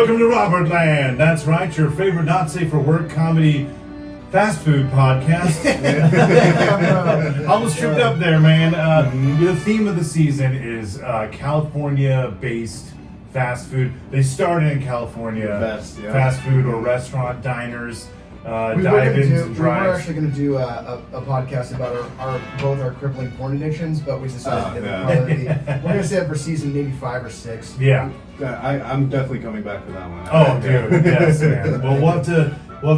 Welcome to Robertland. That's right, your favorite not safe for work comedy fast food podcast. Almost tripped up there, man. The theme of the season is California-based fast food. They started in California. Fast food or restaurant diners. Dive-ins and drives. We were actually going to do a podcast about both our crippling porn addictions, but we decided we're going to say it for season maybe 5 or 6. Yeah. I'm definitely coming back for that one. Oh, dude, yes, man. Well, we'll have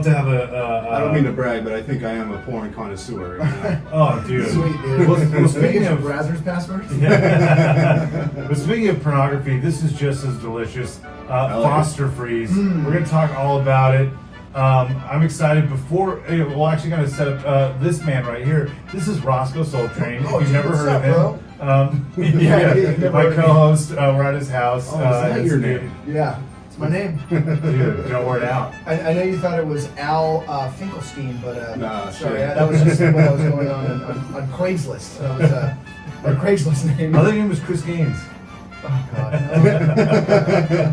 to have a. I don't mean to brag, but I think I am a porn connoisseur. You know? Oh, dude. Sweet, dude. Well, speaking of Brazzers passwords. But speaking of pornography, this is just as delicious. Foster Freeze. We're gonna talk all about it. I'm excited. We're actually gonna set up this man right here. This is Rossco Soletrain. Oh, if you've never heard of him. My co-host. We're at his house. Is that your name? Yeah. My name. Dude, don't wear it out. I know you thought it was Al Finkelstein, but nah, sorry, that was just what was going on Craigslist. That was my Craigslist name. I think it was Chris Gaines. Oh God!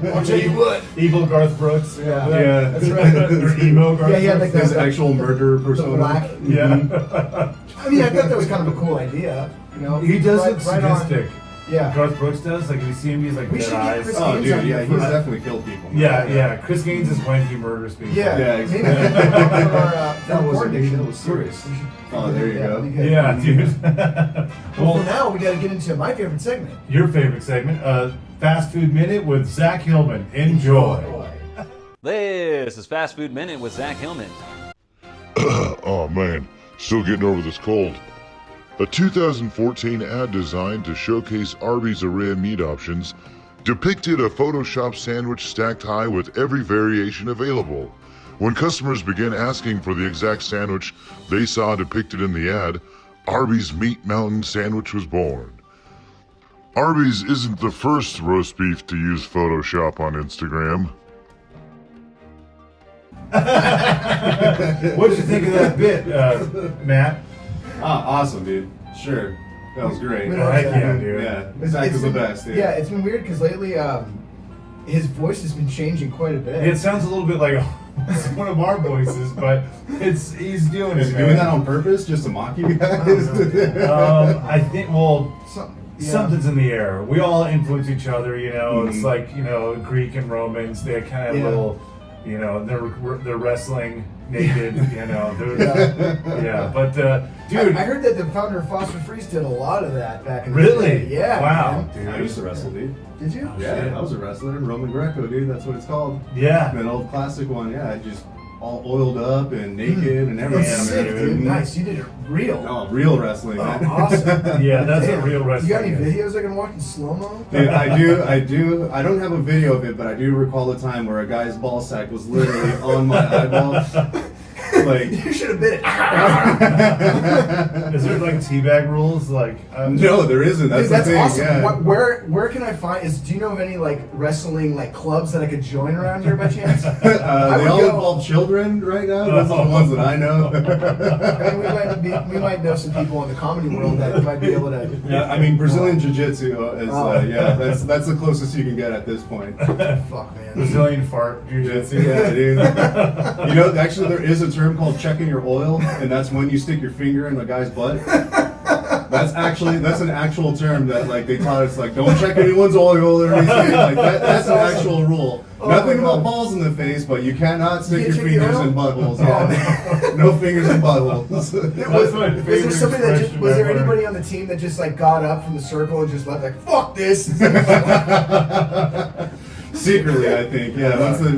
I'll tell you what. Evil Garth Brooks. Yeah, that's right. Or emo Garth Yeah, he had Brooks. like His actual murderer persona. Black. Yeah. I mean, I thought that was kind of a cool idea. You know, He does look sadistic. Yeah. Garth Brooks does. Like, if you see him, he's like We dead should get eyes. Chris Oh, Gaines dude, on yeah, here he's for- definitely killed people. Yeah. Chris Gaines is when he murders people. Yeah, Yeah, maybe exactly. for our That wasn't porn me, addiction. that was serious. Oh, there you go. we good. Yeah, dude. Well, for now, we got to get into my favorite segment. Your favorite segment, Fast Food Minute with Zack Hillman. Enjoy. This is Fast Food Minute with Zack Hillman. Oh man, still getting over this cold. A 2014 ad designed to showcase Arby's array of meat options depicted a Photoshop sandwich stacked high with every variation available. When customers began asking for the exact sandwich they saw depicted in the ad, Arby's Meat Mountain sandwich was born. Arby's isn't the first roast beef to use Photoshop on Instagram. What did you think of that bit, Matt? Awesome, dude. Sure. That was great. We Oh, heck yeah, dude. Yeah, Zach is the best. Yeah, it's been weird because lately his voice has been changing quite a bit. It sounds a little bit like one of our voices, but he's doing Is it. he doing that on purpose just to mock you guys? I think, something's in the air. We all influence each other, you know. It's like, you know, Greek and Romans, they kind of little, you know, they're wrestling naked, you know. But dude, I heard that the founder of Foster Freeze did a lot of that back in the really? day. Yeah. Wow, man. dude. I used to wrestle, dude. Did you? Yeah, I was a wrestler, Roman Greco, dude. That's what it's called. Yeah. An old classic one. Yeah, just all oiled up and naked and everything. That's sick, dude. Nice. You did it real. Oh, real wrestling, man. Awesome. Yeah, that's Damn. a real wrestling. You got any is. videos I can watch in slow-mo? Dude, I do. I don't have a video of it, but I do recall a time where a guy's ball sack was literally on my eyeball. Like, You should have been it. Is there like teabag rules? Like, no, there isn't. That's Dude, that's the thing. awesome. Yeah. Where can I find? Do you know of any like wrestling like clubs that I could join around here by chance? They all involve children right now. Those are the ones that I know. I mean, we might know some people in the comedy world that might be able to. Yeah, I mean Brazilian Jiu-Jitsu is that's the closest you can get at this point. Fuck, man. Brazilian fart jiu-jitsu. Yeah, dude. You know, actually, there is a term called checking your oil, and that's when you stick your finger in the guy's butt. That's an actual term that like they taught us. Like, don't check anyone's oil or anything. Like that's an actual rule. Oh, Nothing my about God. balls in the face, but you cannot stick You your can't check fingers your oil? in buttholes. Yeah. No fingers in buttholes. That's my Was favorite there somebody that expression was there ever. anybody on the team that just like got up from the circle and just left like fuck this? Secretly, I think. Yeah, that's the,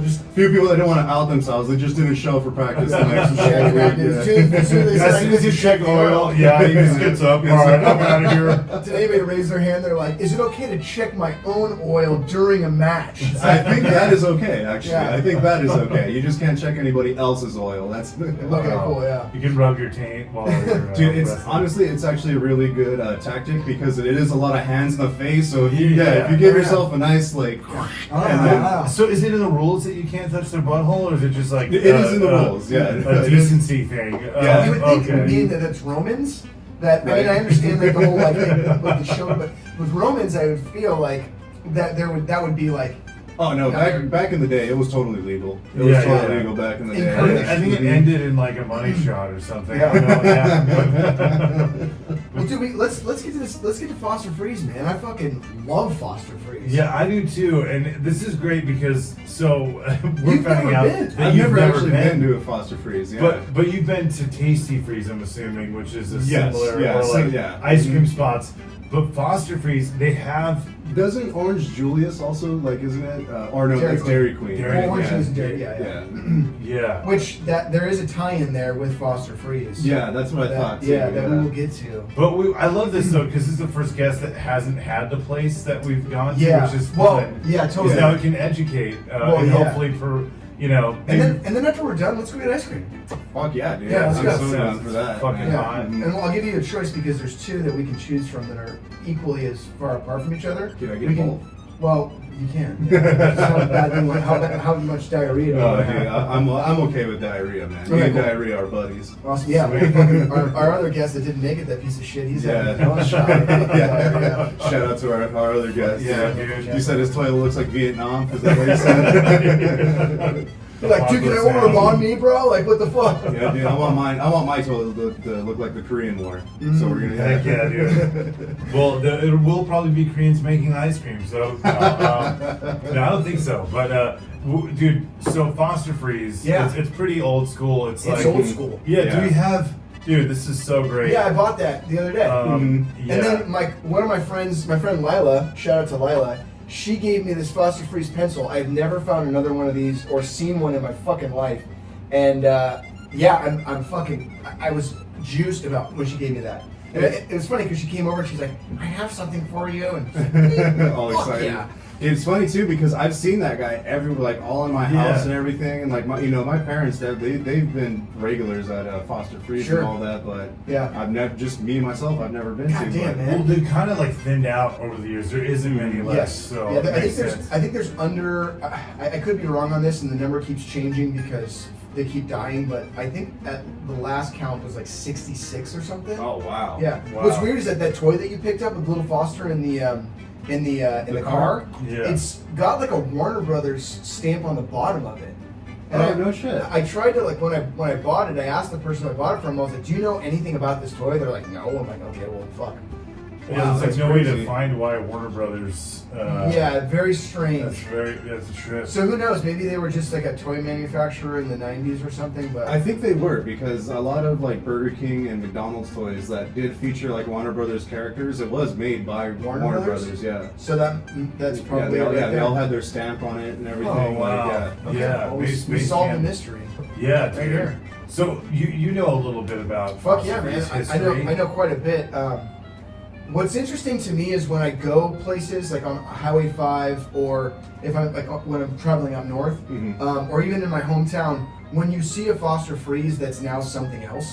just- a few people that don't want to out themselves. They just didn't show for practice the next Yeah, week. as soon As soon as you check oil, yeah, he just gets up. All right, I'm out of here. Did anybody raise their hand? They're like, "Is it okay to check my own oil during a match?" I think that is okay, actually. Yeah. I think that is okay. You just can't check anybody else's oil. That's Okay, cool, yeah. You can rub your taint while you're Dude, it's wrestling. honestly, it's actually a really good tactic because it is a lot of hands in the face. So if you, Yeah. if you give yourself a nice like, and then So is it in the rules that you can't touch their butthole, or is it just like It is in the rules, yeah. a decency thing? Yeah. You would think okay. being that it's Romans, that I mean, Right. I understand like the whole like thing with the show, but with Romans, I would feel like that that would be like Oh no! Back in the day, it was totally legal. It was totally legal back in the day. I think it ended in like a money shot or something. Yeah. I don't know what happened, Well, dude, let's get to this. Let's get to Foster Freeze, man. I fucking love Foster Freeze. Yeah, I do too, and this is great because we're You've finding never out been. that I've you've never actually been been to a Foster Freeze. Yeah. But you've been to Tasty Freeze, I'm assuming, which is a similar yeah. ice cream spots. But Foster Freeze, they have. Doesn't Orange Julius also, like, isn't it? Or no, that's Dairy Queen. Orange is Dairy, yeah. Yeah. Which there is a tie-in there with Foster Freeze. Yeah, that's what I thought too. Yeah, that we will get to. But I love this though because this is the first guest that hasn't had the place that we've gone to, Yeah. which is fun. Well, yeah, totally. Because now we can educate, and hopefully for And then after we're done, let's go get ice cream. Fuck yeah, dude. Yeah, let's I'm go. so down for that. Fucking man. hot. And I'll give you a choice because there's two that we can choose from that are equally as far apart from each other. Can I get both? Well, you can. How much diarrhea do you Oh, want to dude, have? I'm okay with diarrhea, man. Me Okay, and cool. diarrhea are buddies. Awesome. Yeah, our other guest that didn't make it, that piece of shit, he's having a shot. Yeah. Shout out to our other guest. Yeah, dude. You said his toilet looks like Vietnam. Is that what you said? You're like, dude, can I order a banh mi, bro? Like, what the fuck? Yeah, dude. I want my toilet to look like the Korean War. So we're gonna. Heck yeah, dude. Well, it will probably be Koreans making ice cream, so no, I don't think so. But dude, so Foster Freeze, it's pretty old school. It's like old school. Yeah, do we have? Dude, this is so great. Yeah, I bought that the other day. Yeah. And then one of my friends, my friend Lila, shout out to Lila, she gave me this Foster Freeze pencil. I've never found another one of these or seen one in my fucking life. And I was juiced about when she gave me that. And it was funny because she came over and she's like, I have something for you. And all fuck excited. yeah. It's funny too because I've seen that guy everywhere, like all in my house and everything, and like my parents, they've been regulars at Foster Freeze and all that, but I've never, just me myself, I've never been God to. damn, but, man. Well, they've kind of like thinned out over the years. There isn't many left. Yes. So yeah, it makes sense. I think there's under. I could be wrong on this, and the number keeps changing because they keep dying. But I think at the last count was like 66 or something. Oh wow. Yeah. Wow. What's weird is that toy that you picked up with little Foster in the car. Yeah. It's got like a Warner Brothers stamp on the bottom of it. And no shit. I tried to when I bought it, I asked the person I bought it from. I was like, "Do you know anything about this toy?" They're like, "No." I'm like, "Okay, well, fuck." Yeah, there's that's like no way to crazy. find why Warner Brothers. Yeah, very strange. That's a trip. So who knows? Maybe they were just like a toy manufacturer in the 90s or something. But I think they were because a lot of like Burger King and McDonald's toys that did feature like Warner Brothers characters, it was made by Warner Brothers. Yeah. So that's probably they all had their stamp on it and everything. Oh, wow. Like, Okay. Yeah, Well, we Space solved the Jam. mystery. Yeah, Right dude. here. So you know a little bit about Fuck Foster yeah, man! Freeze I know history. quite a bit. What's interesting to me is when I go places like on Highway 5, or if I'm like when I'm traveling up north, or even in my hometown, when you see a Foster Freeze that's now something else,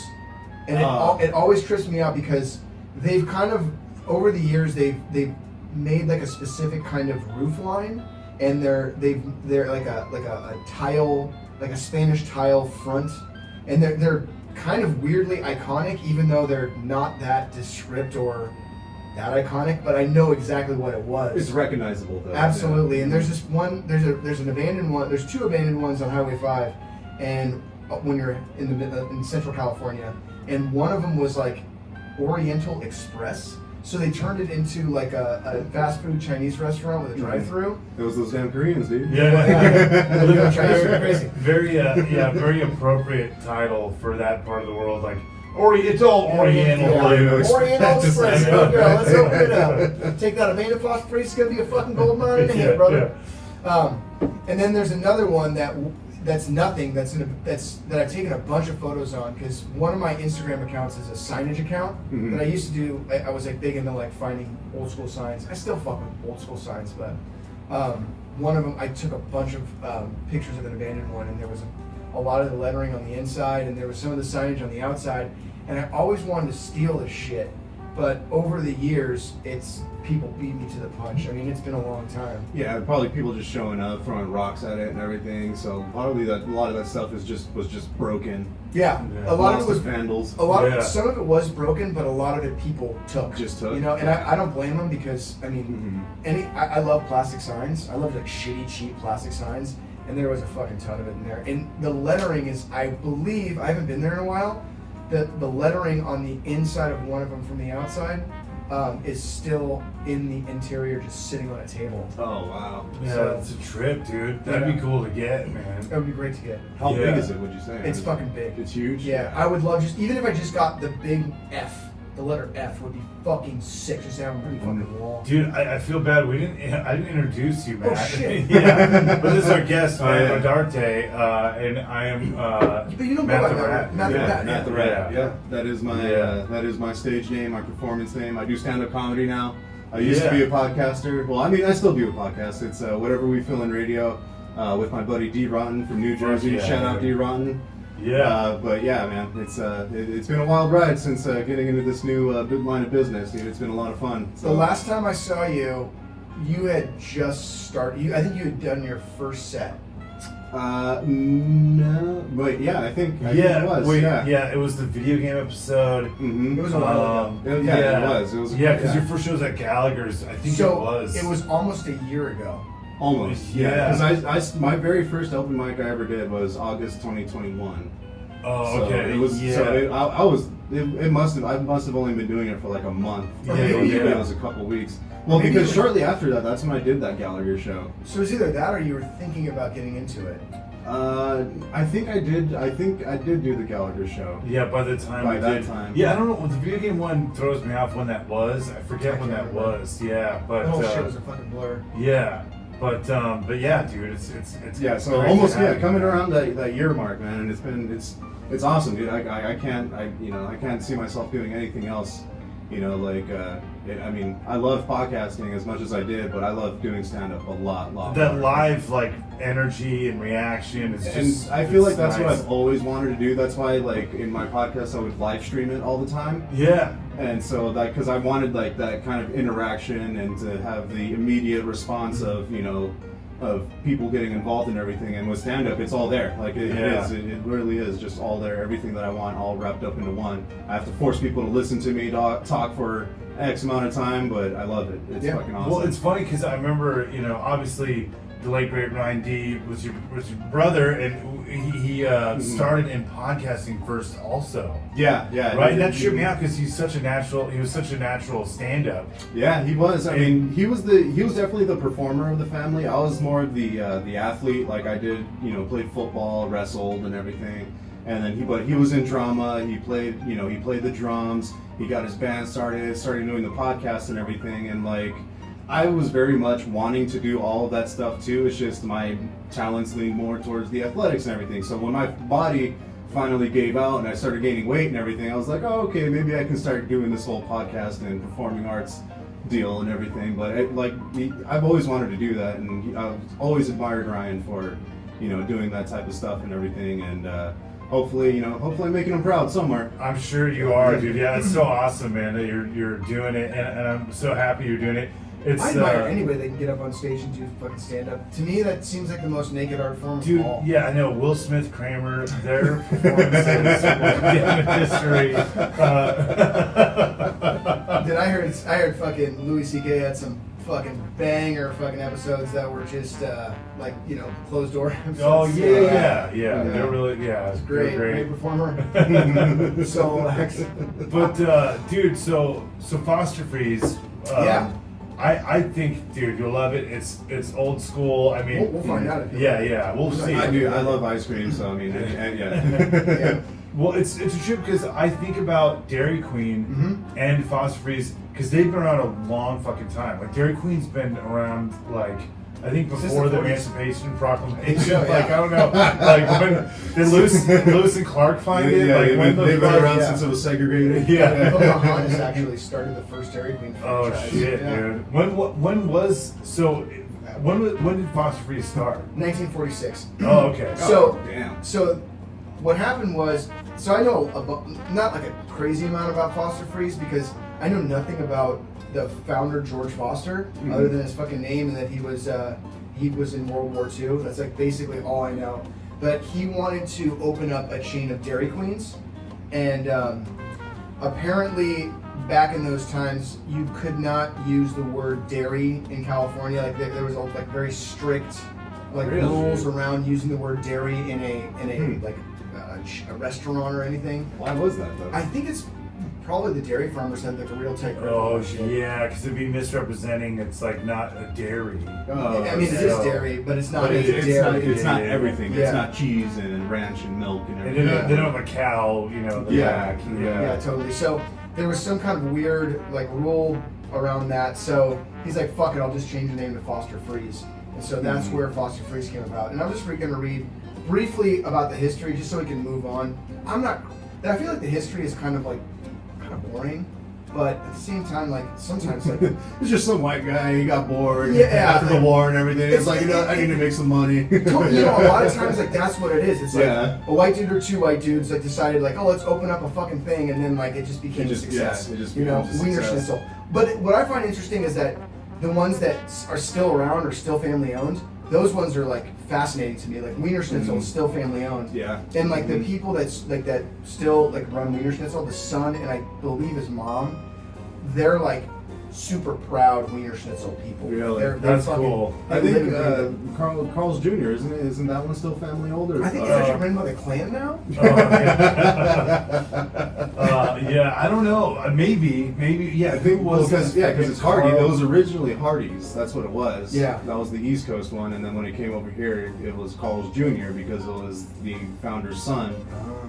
and it always trips me out because they've kind of over the years they've made like a specific kind of roof line, and they're like a tile, like a Spanish tile front, and they're kind of weirdly iconic, even though they're not that descript or that iconic, but I know exactly what it was. It's recognizable though. Absolutely. Yeah. And there's this one. There's an abandoned one. There's two abandoned ones on Highway 5, and when you're in Central California, and one of them was like Oriental Express. So they turned it into like a fast food Chinese restaurant with a drive-through. It was those damn Koreans, dude. Yeah. Chinese are crazy. Very appropriate title for that part of the world. Like it's all Oriental. Yeah. Like, Oriental Express. Yeah. Here we go. Let's open it up. Take that abandoned Foster Freeze. It's gonna be a fucking gold mine in the head, brother. And then there's another one that's nothing. That I've taken a bunch of photos on because one of my Instagram accounts is a signage account that I used to do. I was like big into like finding old school signs. I still fuck with old school signs, but one of them I took a bunch of pictures of an abandoned one, and there was a lot of the lettering on the inside, and there was some of the signage on the outside. And I always wanted to steal this shit, But over the years, it's people beat me to the punch. I mean, it's been a long time. Yeah, probably people just showing up, throwing rocks at it and everything. So probably a lot of that stuff was just broken. Yeah, a lot of it was vandals. Some of it was broken, but a lot of it people took. Just took. You know, and I don't blame them because I mean, I love plastic signs. I love like shitty, cheap plastic signs, and there was a fucking ton of it in there. And the lettering is, I believe, I haven't been there in a while. The lettering on the inside of one of them from the outside is still in the interior, just sitting on a table. Oh wow! Yeah, So- it's a trip, dude. That'd be cool to get, man. That would be great to get. How big is it? Would you say? It's fucking big. It's huge. Yeah, I would love even if I just got the big F, the letter F would be fucking sick. Just have them on the fucking wall. Dude, I feel bad. I didn't introduce you, man. Oh, shit. Yeah, but this is our guest, man, yeah. Rodarte, and I am But you know Matt more the about Rat. Matt the Rat. Matt the Ratt. Yeah, that is my Yeah. that is my stage name, my performance name. I do stand-up comedy now. I used to be a podcaster. Well, I mean, I still do a podcast. It's Whatever We Feel in Radio with my buddy D Rotten from New Jersey. Yeah. Shout out D Rotten. Yeah. But yeah, man, it's been a wild ride since getting into this new big line of business, dude. It's been a lot of fun. The last time I saw you, you had just started. I think you had done your first set. No, but yeah, I think it was. Wait, yeah, it was the video game episode. Mm-hmm. It was a while ago. It was. It was. Yeah, because your first show was at Gallagher's. I think So it was. it was almost a year ago. Almost. Yeah. Because my very first open mic I ever did was August 2021. Oh, So okay. it was. Yeah. So I must have only been doing it for like a month. Yeah, Maybe yeah. it was a couple weeks. Well, Maybe because it was- shortly after that, that's when I did that Gallagher show. So it's either that or you were thinking about getting into it. I think I did. I think I did do the Gallagher show. Yeah, by the time By we that did. time. Yeah, I don't know. The video game one throws me off when that was. I forget when that was. Yeah, but The whole shit was a fucking blur. yeah, but yeah, dude, it's Yeah, so great almost to have you, coming man. around that year mark, man, and it's awesome, dude. I can't see myself doing anything else. You know, like I mean, I love podcasting as much as I did, but I love doing stand up a lot That more. live like energy and reaction is And just. I feel like it's that's what nice. I've always wanted to do. That's why, like, in my podcast, I would live stream it all the time. Yeah. And so that, because I wanted like that kind of interaction and to have the immediate response of, you know, of people getting involved in everything. And with stand up, it's all there. Like it Yeah. is, it really is just all there. Everything that I want, all wrapped up into one. I have to force people to listen to me talk for X amount of time, but I love it. It's fucking awesome. Well, it's funny because I remember, you know, obviously the late great Ryan D was your brother, and he started in podcasting first, also. yeah, Right, and that tripped me out because he was such a natural stand-up. Yeah, he was. I mean, he was definitely the performer of the family. I was more of the athlete. Like I did, you know, played football, wrestled, and everything. And then he was in drama. He played the drums. He got his band started doing the podcast and everything. And like, I was very much wanting to do all of that stuff too. It's just my talents leaned more towards the athletics and everything. So when my body finally gave out and I started gaining weight and everything, I was like, oh, okay, maybe I can start doing this whole podcast and performing arts deal and everything. But I've always wanted to do that, and I've always admired Ryan for, you know, doing that type of stuff and everything. And hopefully I'm making him proud somewhere. I'm sure you are, dude. Yeah, it's so awesome, man, that you're doing it, and I'm so happy you're doing it. It's I admire anybody that can get up on stage and do fucking stand up. To me, that seems like the most naked art form dude. of all. Yeah, I know. Will Smith, Kramer, their performances will be in history. Then I heard fucking Louis C.K. had some fucking banger fucking episodes that were just like, you know, closed door episodes. Oh So, yeah. They're really it's great performer. So relaxed. But dude, so Foster Freeze. Yeah. I think, dude, you'll love it. It's old school. I mean, We'll find out. Yeah, we'll see. I love ice cream, so I mean, yeah. Yeah. Well, it's a trip because I think about Dairy Queen and Foster Freeze because they've been around a long fucking time. Like Dairy Queen's been around like I think before the 40s? Emancipation Proclamation. So, yeah. Like I don't know, like when did Lewis and Clark find it? Yeah, Like when they've been fuck- around yeah. since it was segregated. Yeah. Pocahontas actually started the first Dairy Queen Oh franchise. shit, Yeah. dude. When did Foster Freeze start? 1946. Oh, okay. So, damn. so what happened was, so I know about, not like a crazy amount about Foster Freeze because I know nothing about the founder George Foster, other than his fucking name and that he was in World War II. That's like basically all I know. But he wanted to open up a chain of Dairy Queens, and apparently back in those times you could not use the word dairy in California. Like there was like very strict rules around using the word dairy in a like a restaurant or anything. Why was that though? I think it's probably the dairy farmers had like a real tight grip. Oh yeah, because it'd be misrepresenting. It's like not a dairy. I mean, it is dairy, but it's not But dairy. it's not everything. Yeah. It's not cheese and ranch and milk and And everything. they don't have a cow, you know. The back. Yeah, totally. So there was some kind of weird like rule around that. So he's like, "Fuck it, I'll just change the name to Foster Freeze." And so that's where Foster Freeze came about. And I'm just going to read briefly about the history, just so we can move on. I feel like the history is kind of boring, but at the same time, like sometimes like it's just some white guy. He got bored after the like, war and everything. It's like, I need to make some money. a lot of times like that's what it is. It's like Yeah. a white dude or two white dudes like decided like, oh, let's open up a fucking thing, and then like it just became a success. it just Wiener becomes a success. Schnitzel. But what I find interesting is that the ones that are still around or still family owned, those ones are like fascinating to me. Like Wiener Schnitzel is still family owned. Yeah. And like the people that's like that still like run Wiener Schnitzel, the son and I believe his mom, they're like super proud Wiener Schnitzel people. Really? They're That's fucking, cool. they I live think in it. Carl's Jr. Isn't that one still family owned? Or, I think it's actually run by the Klan now. Yeah, I don't know. Maybe. Yeah, I think because it's Hardy. Carl. It was originally Hardy's. That's what it was. Yeah. That was the East Coast one, and then when it came over here, it was Carl's Jr. because it was the founder's son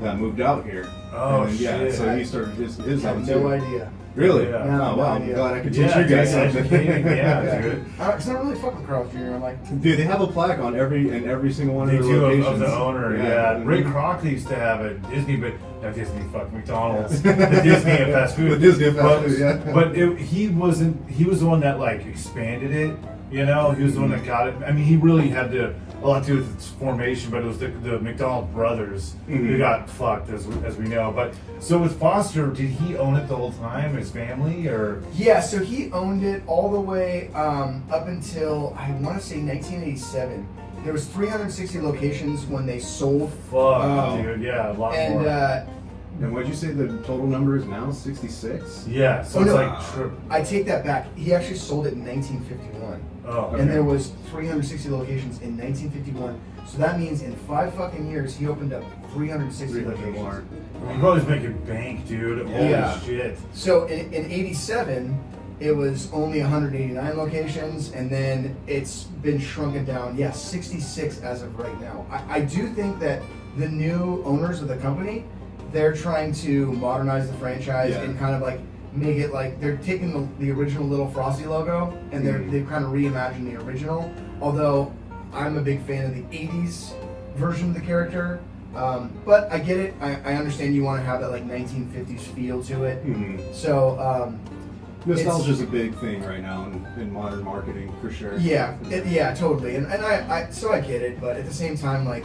that moved out here. Oh, and then, shit. so he started his I own have too. no idea. Really? Yeah. No, Oh no wow! I'm idea. glad I could teach Yeah, you guys dude, something. educating, yeah, dude. Because I don't really fuck with Carl's Jr. I'm like, Dude, they have a plaque on every single one They of their do locations. of the owner, yeah. Ray Kroc used to have a Disney, but not Disney, fuck McDonald's. The Disney of fast food. The Disney of fast food, yeah. But he was the one that like expanded it. You know, he was the one that got it. I mean, he really had a lot to do with its formation, but it was the McDonald brothers who got fucked, as we know. But so with Foster, did he own it the whole time, his family, or? yeah, so he owned it all the way up until, I want to say 1987. There was 360 locations when they sold. Fuck, dude, yeah, a lot And more. And what'd you say the total number is now? 66? Yeah, so Oh, it's no. like I take that back. He actually sold it in 1951. oh, And there was 360 locations in 1951. So that means in 5 fucking years, he opened up 360 locations. more. He probably making bank, dude. Yeah. Holy shit. So in 87, it was only 189 locations, and then it's been shrunken down. 66 as of right now. I do think that the new owners of the company, they're trying to modernize the franchise and kind of like make it like they're taking the original Little Frosty logo and they've kind of reimagined the original. Although I'm a big fan of the 80s version of the character. But I get it. I understand you want to have that like 1950s feel to it. So Nostalgia's a big thing right now in modern marketing, for sure. yeah, totally. And I get it. But at the same time, like,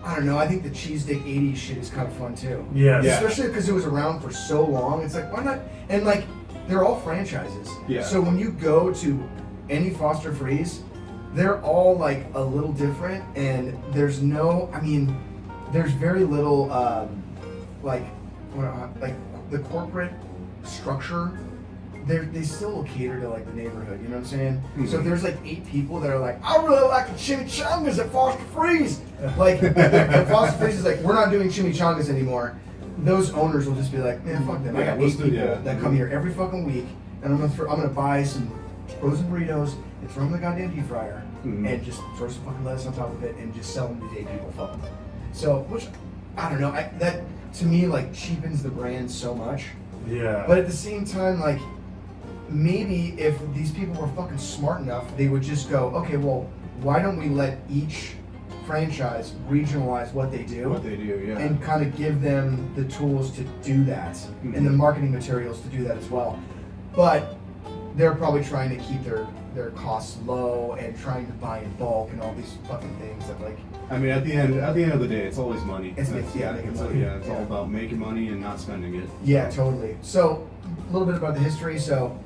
I don't know. I think the cheese dick 80s shit is kind of fun too. Yes. Yeah. Especially because it was around for so long. It's like, why not? And like, they're all franchises. Yeah. So when you go to any Foster Freeze, they're all like a little different, and there's very little like the corporate structure. They still cater to like the neighborhood, you know what I'm saying? So if there's like 8 people that are like, I really like the chimichangas at Foster Freeze. Like, if Foster Freeze is like, we're not doing chimichangas anymore, those owners will just be like, man, fuck them. I got 8 people that come here every fucking week, and I'm gonna buy some frozen burritos and throw them in the goddamn deep fryer, and just throw some fucking lettuce on top of it, and just sell them to 8 people. Fuck them. So, which I don't know. That to me like cheapens the brand so much. Yeah. But at the same time, like, maybe if these people were fucking smart enough, they would just go, okay, well, why don't we let each franchise regionalize what they do? And kind of give them the tools to do that and the marketing materials to do that as well. But they're probably trying to keep their costs low and trying to buy in bulk and all these fucking things that like. I mean, at the end of the day, it's always money. It's it's all about making money and not spending it. Yeah, totally. So a little bit about the history. So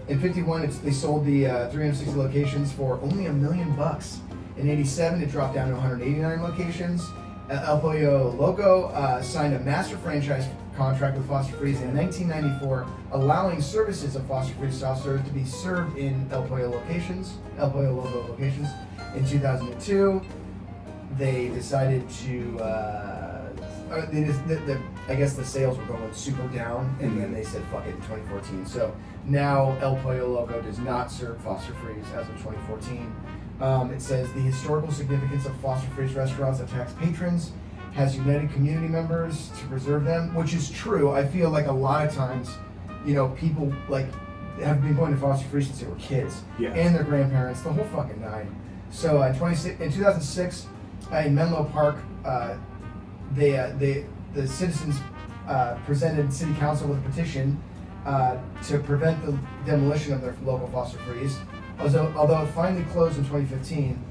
in '51, they sold the 360 locations for only $1 million. In '87, it dropped down to 189 locations. El Pollo Loco signed a master franchise contract with Foster Freeze in 1994, allowing services of Foster Freeze soft serve to be served in El Pollo Loco locations. In 2002, they decided to, I guess the sales were going super down, and then they said fuck it in 2014. So now El Pollo Loco does not serve Foster Freeze as of 2014. It says the historical significance of Foster Freeze restaurants attracts patrons, has united community members to preserve them, which is true. I feel like a lot of times, people like have been going to Foster Freeze since they were kids, and their grandparents, the whole fucking nine. So in 2006, in Menlo Park, the citizens presented City Council with a petition to prevent the demolition of their local Foster Freeze. Although it finally closed in 2015,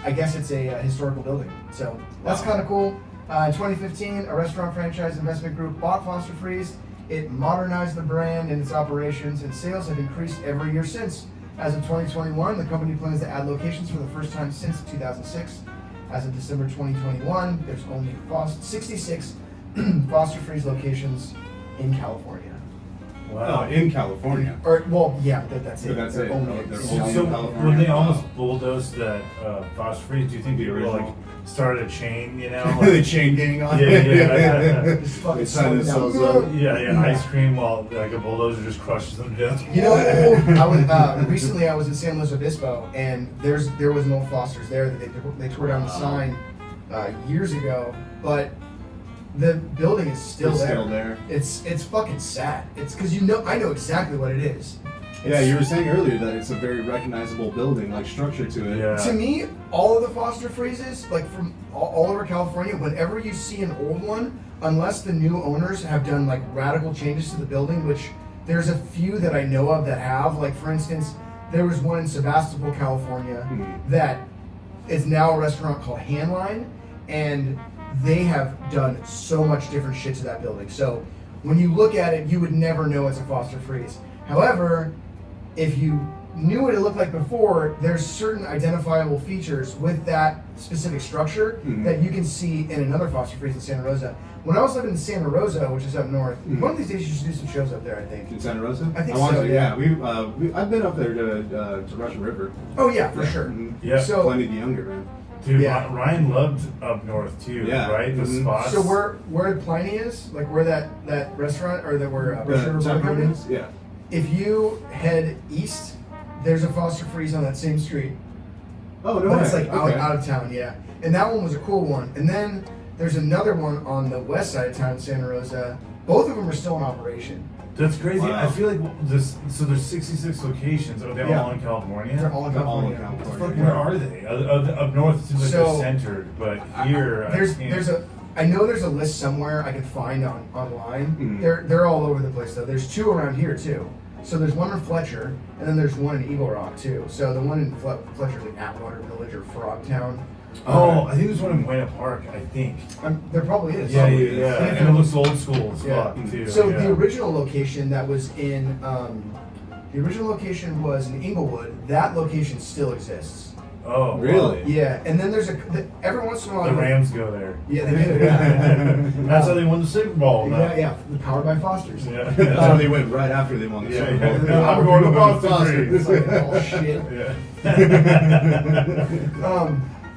I guess it's a historical building. So that's kind of cool. In 2015, a restaurant franchise investment group bought Foster Freeze. It modernized the brand and its operations, and sales have increased every year since. As of 2021, the company plans to add locations for the first time since 2006. As of December 2021, there's only 66 Foster Freeze locations in California. Wow. Oh, in California. That's it. So that's it. Only They're in only So in California. when they almost bulldozed that Foster Freeze, do you think they would like start a chain? The chain gang on. Yeah. Just fucking It's time to slow sell down. Yeah, ice cream while like a bulldozer just crushes them to death. I was recently. I was in San Luis Obispo, and there was an old Foster's there that they tore down the sign years ago, but the building is still there. It's fucking sad. It's because I know exactly what it is. Yeah, you were saying earlier that it's a very recognizable building, like structure to it. Yeah. To me, all of the Foster Freezes, like from all over California, whenever you see an old one, unless the new owners have done like radical changes to the building, which there's a few that I know of that have. Like for instance, there was one in Sebastopol, California, that is now a restaurant called Handline, and they have done so much different shit to that building. So when you look at it, you would never know it's a Foster Freeze. However, if you knew what it looked like before, there's certain identifiable features with that specific structure that you can see in another Foster Freeze in Santa Rosa. When I was living in Santa Rosa, which is up north, one of these days you should do some shows up there, I think. In Santa Rosa? I think want so, to, yeah. I've been up there to Russian River. Oh yeah, for sure. Yeah. So Plenty the younger, man. Dude, Yeah. Ryan loved up north too, right? The spots. So where Pliny is, like where that restaurant or where Russian River is, Yeah. if you head east, there's a Foster Freeze on that same street. Oh, no But way. it's like Okay. out of town, yeah. And that one was a cool one. And then there's another one on the west side of town in Santa Rosa. Both of them are still in operation. That's crazy. Wow. I feel like there's 66 locations. Are they all in California? They're all in They're all in California. California. Where are they? Up north, it seems like So, they're centered, but here I know there's a list somewhere I can find online. They're all over the place though. There's two around here too. So there's one in Fletcher, and then there's one in Eagle Rock too. So the one in Fletcher is like Atwater Village or Frogtown. Oh, I think there's one in Buena Park. I think. There probably is. Yeah, and it looks old school as Yeah. fuck too. So yeah. the original location that was in was in Inglewood. That location still exists. Oh, wow. Really? Yeah, and then there's every once in a while The Rams go there. Yeah, they do. Yeah. That's how they won the Super Bowl. No? Yeah, powered by Foster's. Yeah. That's how they went right after they won the Super Bowl. Yeah. I'm going to Boston. It's like, oh shit. Yeah.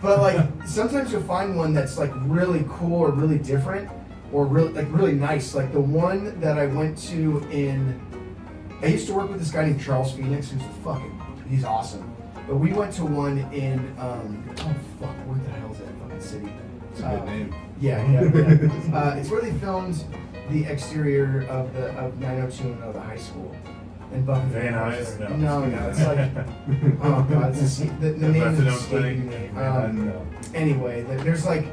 But like sometimes you'll find one that's like really cool or really different or really nice. Like the one that I went to I used to work with this guy named Charles Phoenix, he's awesome. But we went to one in where the hell is that fucking city? It's a good name. Yeah. It's where they filmed the exterior of 90210, the high school. In Buffalo. Van Nuys? No, it's like, oh god, the name is escaping me. Anyway, there's like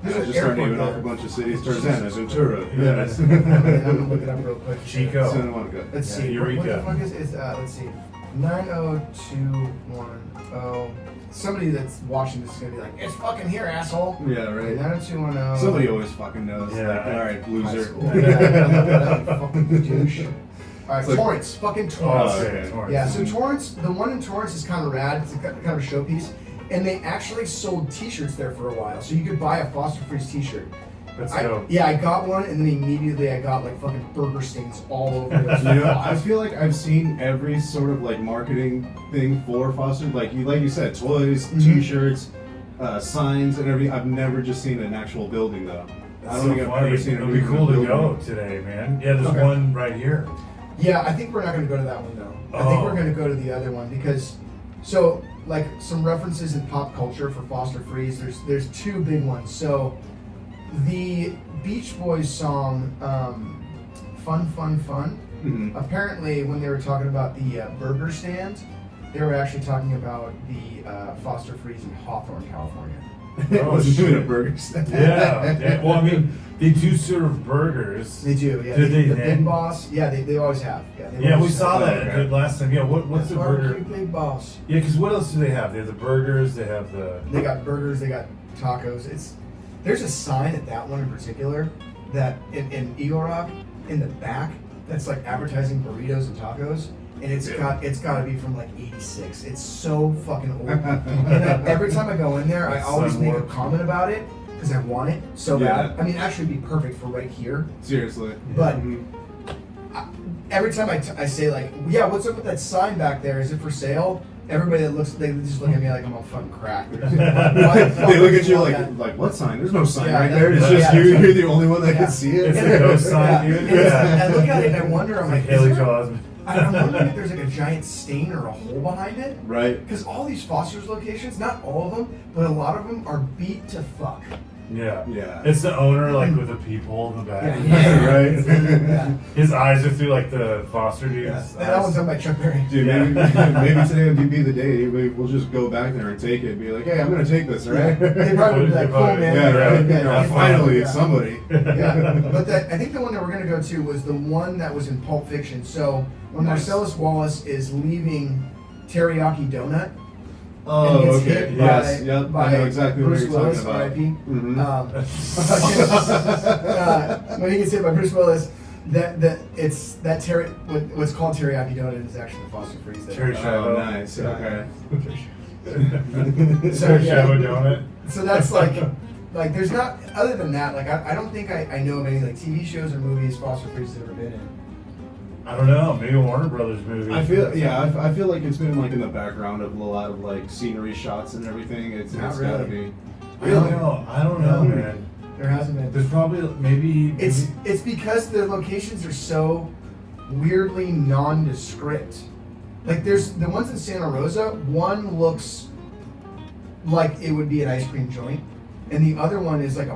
There's just start naming off a bunch of cities. Tarzana, Ventura. Yes. I'm gonna look it up real quick. Chico. Santa Monica. Let's see. Eureka. What the fuck is let's see. 90210. Somebody that's watching this is gonna be like, it's fucking here, asshole. Yeah, right. 90210. Somebody always fucking knows. Yeah. Like, all right, High loser. school. Yeah, look it up, you fucking douche. Alright, It's like- Torrance. Fucking Oh, Torrance. okay. Torrance. Yeah, so Torrance, the one in Torrance is kind of rad. It's a kind of a showpiece. And they actually sold t-shirts there for a while. So you could buy a Foster Freeze t-shirt. Let's go. Yeah, I got one, and then immediately I got like fucking burger stains all over it. You know, I feel like I've seen every sort of like marketing thing for Foster, like you said, toys, T-shirts, signs, and everything. I've never just seen an actual building though. I don't think I've ever seen a It'll be real cool to building. go today, man. Yeah, there's Okay. one right here. Yeah, I think we're not going to go to that one though. I think we're going to go to the other one because, so like some references in pop culture for Foster Freeze. There's two big ones. So the Beach Boys song, "Fun Fun Fun." Mhm. Apparently, when they were talking about the burger stand, they were actually talking about the Foster Freeze in Hawthorne, California. I was doing a burger stand. Yeah. Well, I mean, they do serve burgers. They do, yeah. Did they the then? Big Boss, yeah, they always have. Yeah, they Yeah, we always saw have. that Okay. the last time. Yeah, what's the burger? Barbecue Big Boss. Yeah, because what else do they have? They have the burgers. They have the. They got burgers, they got tacos. There's a sign at that one in particular that in Eagle Rock in the back that's like advertising burritos and tacos, and it's got to be from like '86. It's so fucking old. And every time I go in there, I always make a comment about it because I want it so bad. Yeah. I mean, actually, it'd be perfect for right here. Seriously. But Mhm. every time I say like, yeah, what's up with that sign back there? Is it for sale? Everybody that looks, they just look at me like I'm on fucking crack. Why the fuck They look would at you want like, that? like what sign? There's no sign Yeah, right there. It's yeah, just yeah. you. You're the only one that Yeah. can see it. It's a ghost sign, dude. And Yeah. I look at it and I wonder, I'm like, is Haley there- Joel Osment. I'm wondering if there's like a giant stain or a hole behind it. Right. Because all these Foster's locations, not all of them, but a lot of them are beat to fuck. Yeah. Yeah. It's the owner, like with the peephole in the back. Yeah. Right. Yeah. His eyes are through like the Foster dude's Yeah. eyes. And that one's done by Chuck Berry. Dude, Yeah. maybe today would be the day. We'll just go back there and take it and be like, hey, I'm going to take this, all right? They probably would be like, cool, man. Yeah, right. Yeah, Finally, yeah. somebody. Yeah, but I think the one that we're gonna go to was the one that was in Pulp Fiction. So when Nice. Marcellus Wallace is leaving Teriyaki Donut, Oh, and gets okay. hit Yes. by, Yep. by I know exactly what Bruce you're Willis, talking about. R.I.P. Mhm. When he gets hit by Bruce Willis, what's called Teriyaki Donut is actually the Foster Freeze there. Cherry Oh, Shadow. nice. Okay. So, Cherry yeah. Shadow donut. So that's like there's not, other than that, like I don't think I know of any like TV shows or movies Foster Freeze has ever been in. I don't know. Maybe a Warner Brothers movie. I feel like it's been like in the background of a lot of like scenery shots and everything. It's Not gotta really. be. I don't know, man. There hasn't been. There's probably maybe. It's because the locations are so weirdly nondescript. Like there's the ones in Santa Rosa, one looks like it would be an ice cream joint, and the other one is like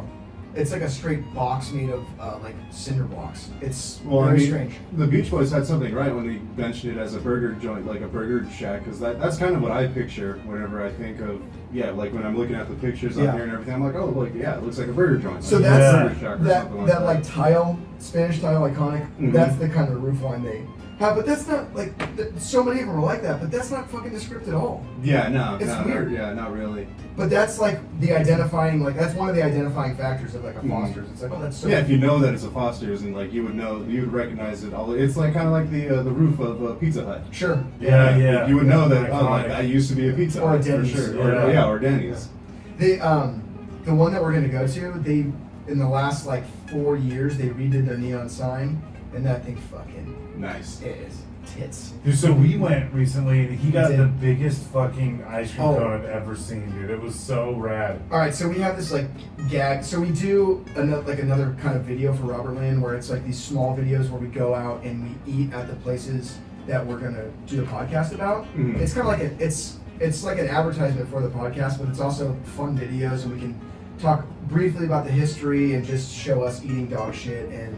it's like a straight box made of like cinder blocks. It's very strange. The Beach Boys had something right when they mentioned it as a burger joint, like a burger shack, because that's kind of what I picture whenever I think of, like when I'm looking at the pictures Yeah. up here and everything, I'm like, oh, like, yeah, it looks like a burger joint. So like a that's burger shack or something that like like tile, Spanish tile iconic. Mhm. That's the kind of roof line they have, but that's not like so many of them are like that. But that's not fucking descript at all. Yeah, no, It's no, weird. Yeah, not really. But that's like the identifying, like that's one of the identifying factors of like a Mhm. Foster's. It's like, oh, that's so. Yeah, if you know that it's a Foster's and like you would recognize it. All it's like kind of like the roof of Pizza Hut. Sure. Yeah. You would know that. Oh, Iconic. like that used to be a Pizza Or a Hut for Denny's. sure. Yeah. Or Denny's. The one that we're gonna go to, they in the last like 4 years they redid their neon sign, and that thing fucking Nice. it is tits. Dude, so we went recently, and he got did. the biggest fucking ice cream Oh. cone I've ever seen, dude. It was so rad. All right, so we have this like gag. So we do another kind of video for Robertland where it's like these small videos where we go out and we eat at the places that we're gonna do the podcast about. Mhm. It's kind of like it's like an advertisement for the podcast, but it's also fun videos, and we can talk briefly about the history and just show us eating dog shit, and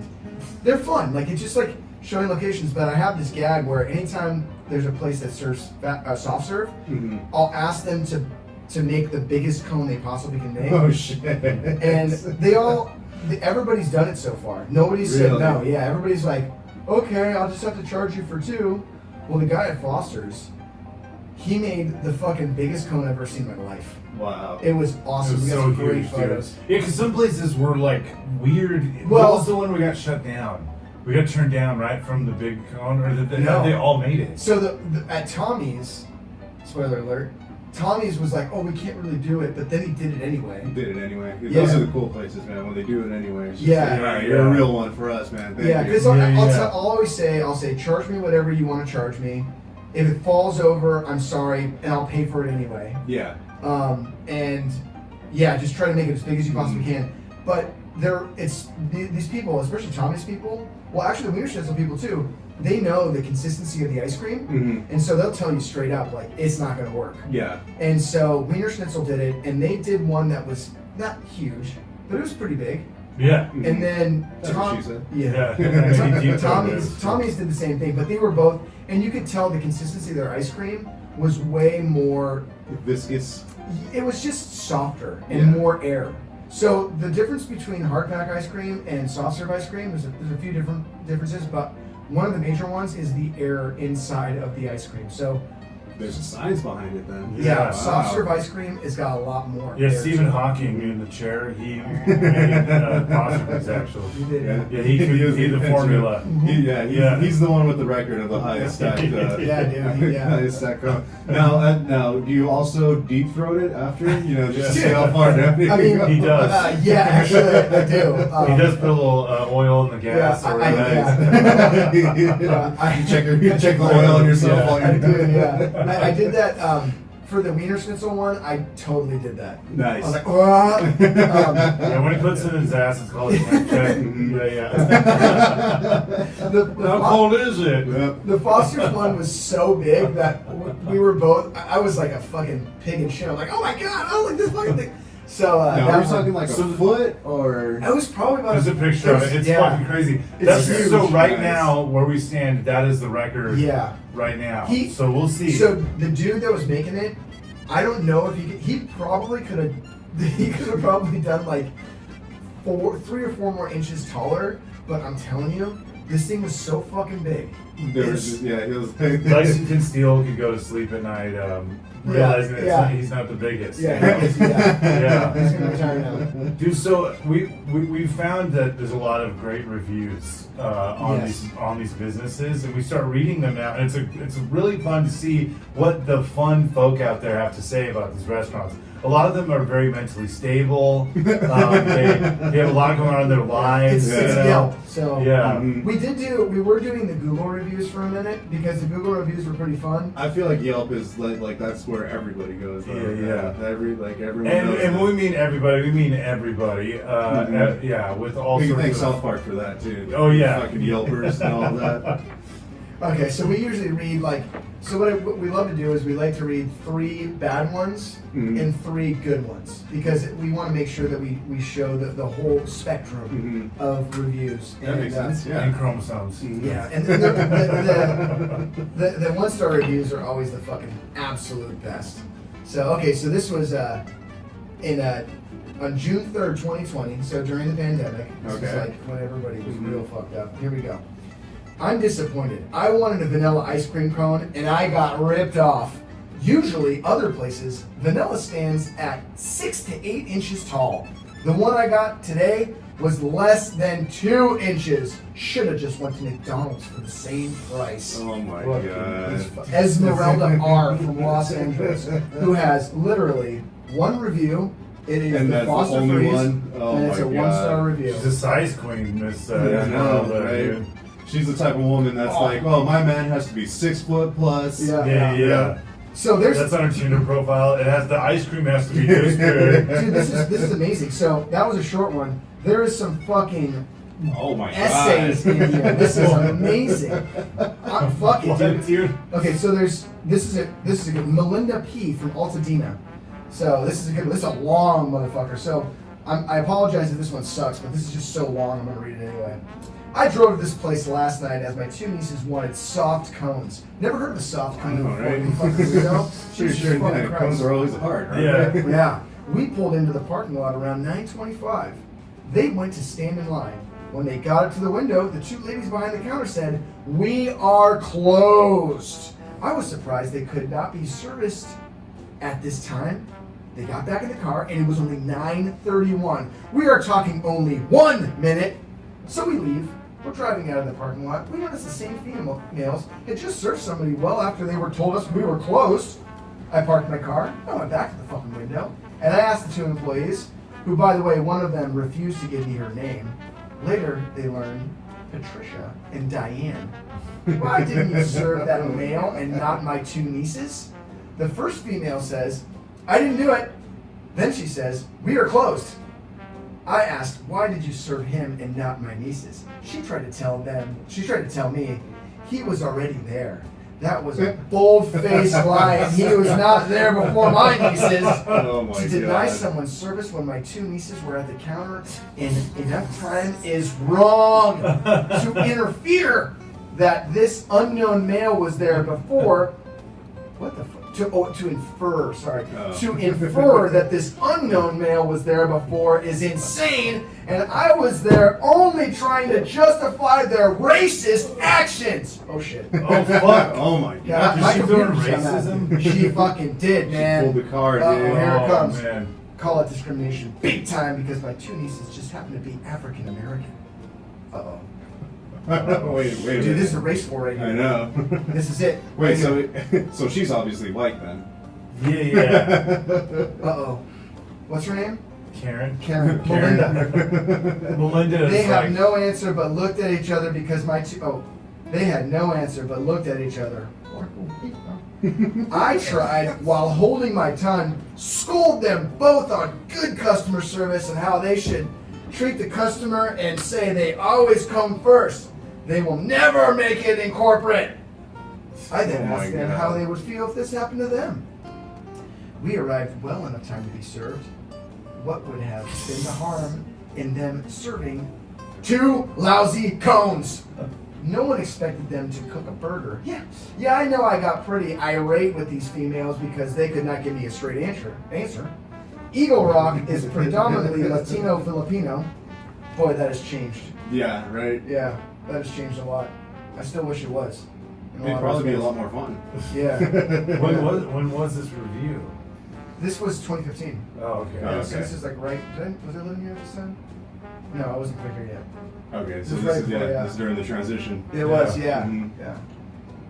they're fun. Like it's just like showing locations. But I have this gag where anytime there's a place that serves soft serve, Mhm. I'll ask them to make the biggest cone they possibly can make. Oh shit! And everybody's done it so far. Nobody's said no. Yeah, everybody's like, okay, I'll just have to charge you for 2. Well, the guy at Foster's, he made the fucking biggest cone I've ever seen in my life. Wow. It was awesome. It was We got so some great huge, dude. photos. Yeah, because some places were like weird. Well- What was the one we got shut down? We got turned down right from the big cone, or No. they all made it. So at Tommy's, spoiler alert, Tommy's was like, oh, we can't really do it, but then he did it anyway. He did it anyway. Yeah. Those are the cool places, man. When they do it anyway. It's just Yeah. like, all right, you're a real one for us, man. Thank Yeah, you. because Yeah. I'll always say, charge me whatever you want to charge me. If it falls over, I'm sorry, and I'll pay for it anyway. Yeah. And yeah, just try to make it as big as you possibly can. But these people, especially Tommy's people, well, actually the Wiener Schnitzel people too, they know the consistency of the ice cream, and so they'll tell you straight up, like, it's not going to work. Yeah. And so Wiener Schnitzel did it, and they did one that was not huge, but it was pretty big. Yeah. And then That's what she said. Yeah. Tommy's did the same thing, but they were both, and you could tell the consistency of their ice cream was way more. Viscous. It was just softer and Yeah. more air. So the difference between hardpack ice cream and soft serve ice cream, there's a few different differences, but one of the major ones is the air inside of the ice cream. So There's a science behind it then. yeah, Wow. soft serve ice cream has got a lot more. Yeah, air Stephen to it. Hawking in the chair, he made apostrophes actually. He did. Yeah. Yeah, he did the formula. He's the one with the record of the highest stacked. Yeah, dude. Yeah. highest stacked cone. Now, do you also deep throat it after? You know, just to see how far down you I mean, go? He does. Yeah, actually, I do. He does put a little oil in the gas. Yeah, or You check the oil on yourself while I you're do, doing it. yeah. I did that for the Wiener Schnitzel one. I totally did that. Nice. I was like, "Wah." Yeah, when he puts it in his ass, it's called a check. How cold is it? Yep. The Foster's one was so big that we were both. I was like a fucking pig in shit. I'm like, oh my god, oh look at this fucking thing. So Now, that are we one- talking like a foot or? I was probably about. There's a picture of it. It's yeah. fucking crazy. It's That's huge. so right Nice. now where we stand. That is the record. Yeah. Right now. He- So we'll see. So the dude that was making it, I don't know if he probably could have. He could have probably done like 3 or 4 more inches taller. But I'm telling you, this thing was so fucking big. There was just, yeah, it was like, Lexington Steele could go to sleep at night, realizing that yeah. he's not the biggest. Yeah, he's Yeah. gonna retire now. Dude, so we found that there's a lot of great reviews on Yes. these businesses, and we start reading them now, and it's really fun to see what the fun folk out there have to say about these restaurants. A lot of them are very mentally stable. They have a lot going on in their lives. It's you know? Yelp. So Yeah. we were doing the Google reviews for a minute because the Google reviews were pretty fun. I feel like Yelp is like that's where everybody goes. Though. Yeah. Everyone. And knows when it. we mean everybody, we mean everybody. Yeah, with all We can sorts thank of South Park for that too. Oh, yeah. Fucking Yelpers and all that. Okay, so we usually read what we love to do is we like to read 3 bad ones and 3 good ones because we want to make sure that we show the whole spectrum of reviews. That makes sense. Yeah. and chromosomes. Yeah, and the 1-star reviews are always the fucking absolute best. So okay, so this was on June 3rd, 2020. So during the pandemic, this was Okay. like when everybody was real fucked up. Here we go. I'm disappointed. I wanted a vanilla ice cream cone and I got ripped off. Usually, other places, vanilla stands at 6 to 8 inches tall. The one I got today was less than 2 inches. Should have just went to McDonald's for the same price. Oh my Fucking god. Esmeralda R from Los Angeles, who has literally 1 review. It is And the that's the Foster only Freeze, one? Oh and it's my a God. 1-star review. She's a size queen, Miss Yeah, I know, Esmeralda, right? dude. She's the type of woman that's Oh. like, oh, my man has to be 6 foot plus. Yeah. So there's That's on her Tinder profile. It has the ice cream has to be this good. dude, this is amazing. So that was a short one. There is some fucking Oh my essays god. in here. This is amazing. Fuck it, What, dude. dude? Okay, so this is a good Melinda P from Altadena. So this is a good. This is a long motherfucker. So I apologize if this one sucks, but this is just so long, I'm going to read it anyway. I drove to this place last night as my 2 nieces wanted soft cones. Never heard of a soft cone before. Right? You fucking weirdo. Sure, cones are always hard, right? Yeah. Yeah. We pulled into the parking lot around 9:25. They went to stand in line. When they got up to the window, the 2 ladies behind the counter said, "We are closed." I was surprised they could not be serviced at this time. They got back in the car and it was only 9:31. We are talking only 1 minute. So we leave. We're driving out of the parking lot. We noticed the same females had just served somebody well after they were told us we were closed. I parked my car. I went back to the fucking window and I asked the 2 employees, who, by the way, one of them refused to give me her name. Later, they learned Patricia and Diane. Why didn't you serve that male and not my 2 nieces? The first female says, "I didn't do it." Then she says, "We are closed." I asked, "Why did you serve him and not my nieces?" She tried to tell me he was already there. That was a bold-faced lie, and he was not there before my nieces. Oh my To deny God. someone service when my 2 nieces were at the counter in enough time is wrong. To interfere that this unknown male was there before, what the fuck? To infer that this unknown male was there before is insane, and I was there only trying to justify their racist actions. Oh shit. Oh fuck. Oh my Yeah, God. Did my she computer throw in shut down. racism? She fucking did, man. Pulled the card, Uh-oh, dude. here it comes. Man. Call it discrimination big time because my 2 nieces just happen to be African American. Uh-oh. Wait a minute. Dude, this is a race war right here. I know. This is it. Wait, so she's obviously white then. Yeah. Uh-oh. What's her name? Karen. Karen. Melinda. Melinda is They have like, no answer but looked at each other because they had no answer but looked at each other. I tried, while holding my tongue, scold them both on good customer service and how they should treat the customer and say they always come first. They will never make it in corporate. I then Oh my asked them God. how they would feel if this happened to them. We arrived well enough time to be served. What would have been the harm in them serving 2 lousy cones? No one expected them to cook a burger. Yeah, I know I got pretty irate with these females because they could not give me a straight answer. Eagle Rock is predominantly Latino-Filipino. Boy, that has changed. Yeah, right. Yeah, that has changed a lot. I still wish it was. In It'd lot of probably be a respects. lot more fun. Yeah. when was this review? This was 2015. Oh, okay. Oh, Yeah, okay. so this is like was I living here at this time? No, I wasn't quite here yet. Okay, so This is this right is before, yeah. this is during the transition. It was, yeah. Mhm. Yeah.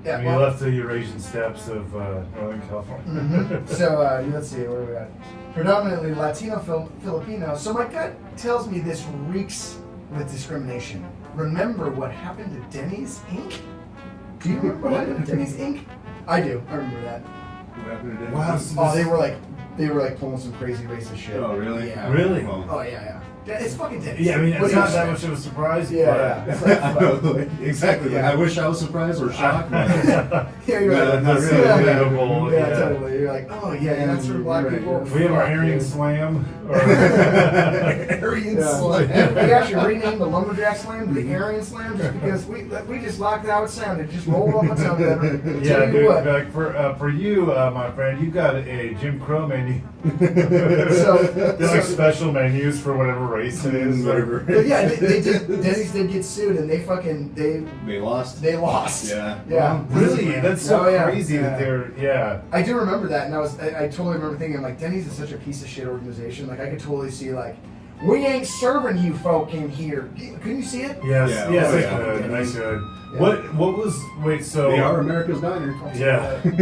Yeah, Yeah, you left the Eurasian steppes of Northern California. Mhm. So let's see, where are we at? Predominantly Latino Filipino. So my gut tells me this reeks with discrimination. Remember what happened to Denny's Inc.? Do you remember what happened to Denny's Inc.? I do. I remember that. What happened to Wow, Dennis? so Oh, they were like pulling some crazy racist shit. Oh, really? Yeah. Really? Well, Oh yeah. It's fucking Denny's. Yeah, I mean, What it's do you not that expect? much of a surprise. Yeah, but It's like, I know, like, exactly. Yeah. I wish I was surprised or shocked. but- yeah, you're No, like, not really. yeah, Believable, yeah, yeah. totally. You're like, oh yeah, that's for black Right. people. We have our Fuck Aryan you. Slam. Or, Aryan Yeah. Slam. We actually renamed the Lumberjack Slam to the Aryan Slam just because we just liked how it sounded. Just rolled off the tongue better. yeah, Tell you dude. what. Like for you, my friend, you got a Jim Crow menu. So- They're like special menus for whatever race it is. Whatever. But yeah, Denny's did get sued and they They lost. lost. Yeah. Yeah. Really? That's so Oh, yeah. crazy Yeah. that they're I do remember that, and I totally remember thinking, like, Denny's is such a piece of shit organization. Like, I could totally see, like, we ain't serving you folk in here. Couldn't you see it? Yes, Yeah, yes, oh, I yeah. could. I could. Yeah. What was so They are America's diner. yeah. Dude,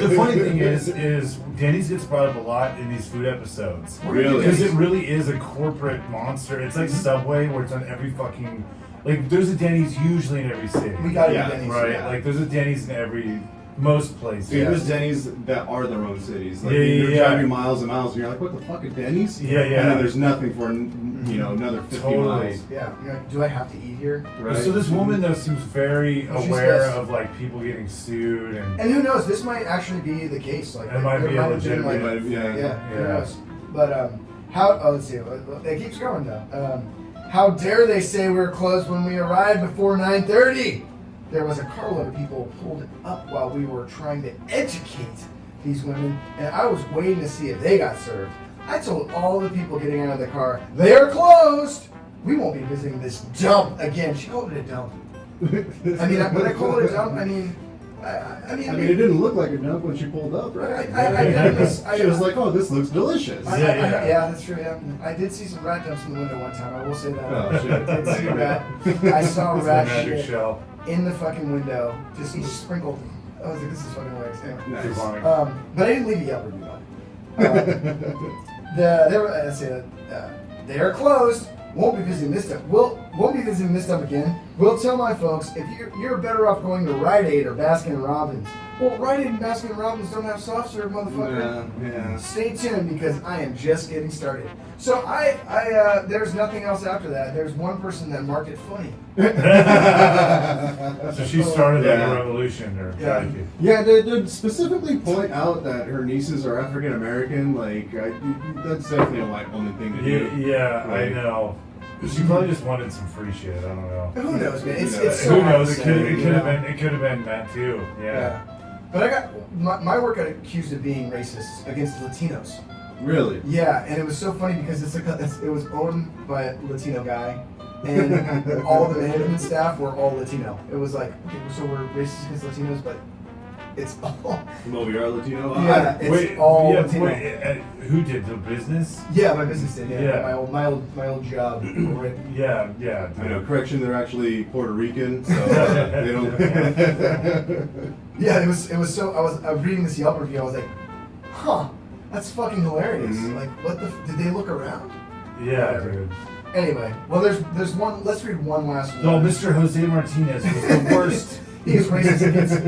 the funny thing is Denny's gets brought up a lot in these food episodes. Really? Because it really is a corporate monster. It's like Subway, where it's on every fucking like. There's a Denny's usually in every city. We got it Yeah, in Denny's. right. Yeah. Like there's a Denny's in most places. Dude, Yeah. there's Denny's that are their own cities. Like, Yeah, you're yeah. driving miles and miles, and you're like, what the fuck, a Denny's? Yeah, yeah. And then there's nothing for, another 50 Totally. miles. Yeah. You're like, do I have to eat here? Right? So this woman though seems very She's aware pissed. of like people getting sued and And who knows? This might actually be the case. Like, It might there be a have been, legitimate- But, yeah. yeah, who Yeah. knows? But Let's see. It keeps going though. How dare they say we were closed when we arrived before 9:30? There was a carload of people pulled up while we were trying to educate these women, and I was waiting to see if they got served. I told all the people getting out of the car, they're closed. We won't be visiting this dump again. She called it a dump. I mean, when I call it a dump, I mean, it didn't look like a dump when she pulled up, right? She was like, "Oh, this looks delicious." Yeah, that's true. Yeah. I did see some rat dumps in the window one time. I will say that. Oh, shit. I did see rat. I saw rat magic shit shell. in the fucking window, just sprinkled. I was like, this is fucking hilarious. Anyway. Nice. But I didn't leave a Yelp review on it. They're closed. Won't be visiting this dump. Won't be visiting this dump again. We'll tell my folks if you're better off going to Rite Aid or Baskin Robbins. Well, Rite Aid and Baskin Robbins don't have soft serve, motherfucker. Yeah. Stay tuned because I am just getting started. So there's nothing else after that. There's one person that marked it funny. So she started like a revolution, or tried to. Yeah, they specifically point out that her nieces are African American. Like, that's definitely a white woman thing to do. Yeah, I know. She probably just wanted some free shit. I don't know. Who knows, man? It's so who hard knows? to It say, could have been that too. Yeah. But I got my work got accused of being racist against Latinos. Really? Yeah, and it was so funny because it was owned by a Latino guy, and all the management staff were all Latino. It was like, okay, so we're racist against Latinos, but it's all. Well, we are Latino. Yeah, it's all Latino. Who did the business? Yeah, my business did. Yeah, Yeah. my old job. Yeah. I know. Correction, they're actually Puerto Rican, so they don't. Yeah, it was so. I was reading this Yelp review. I was like, huh, that's fucking hilarious. Mm-hmm. Like, what the? Did they look around? Yeah, Whatever. dude. Anyway, well, there's one. Let's read one last one. No, Mr. Jose Martinez was the worst. He's racist against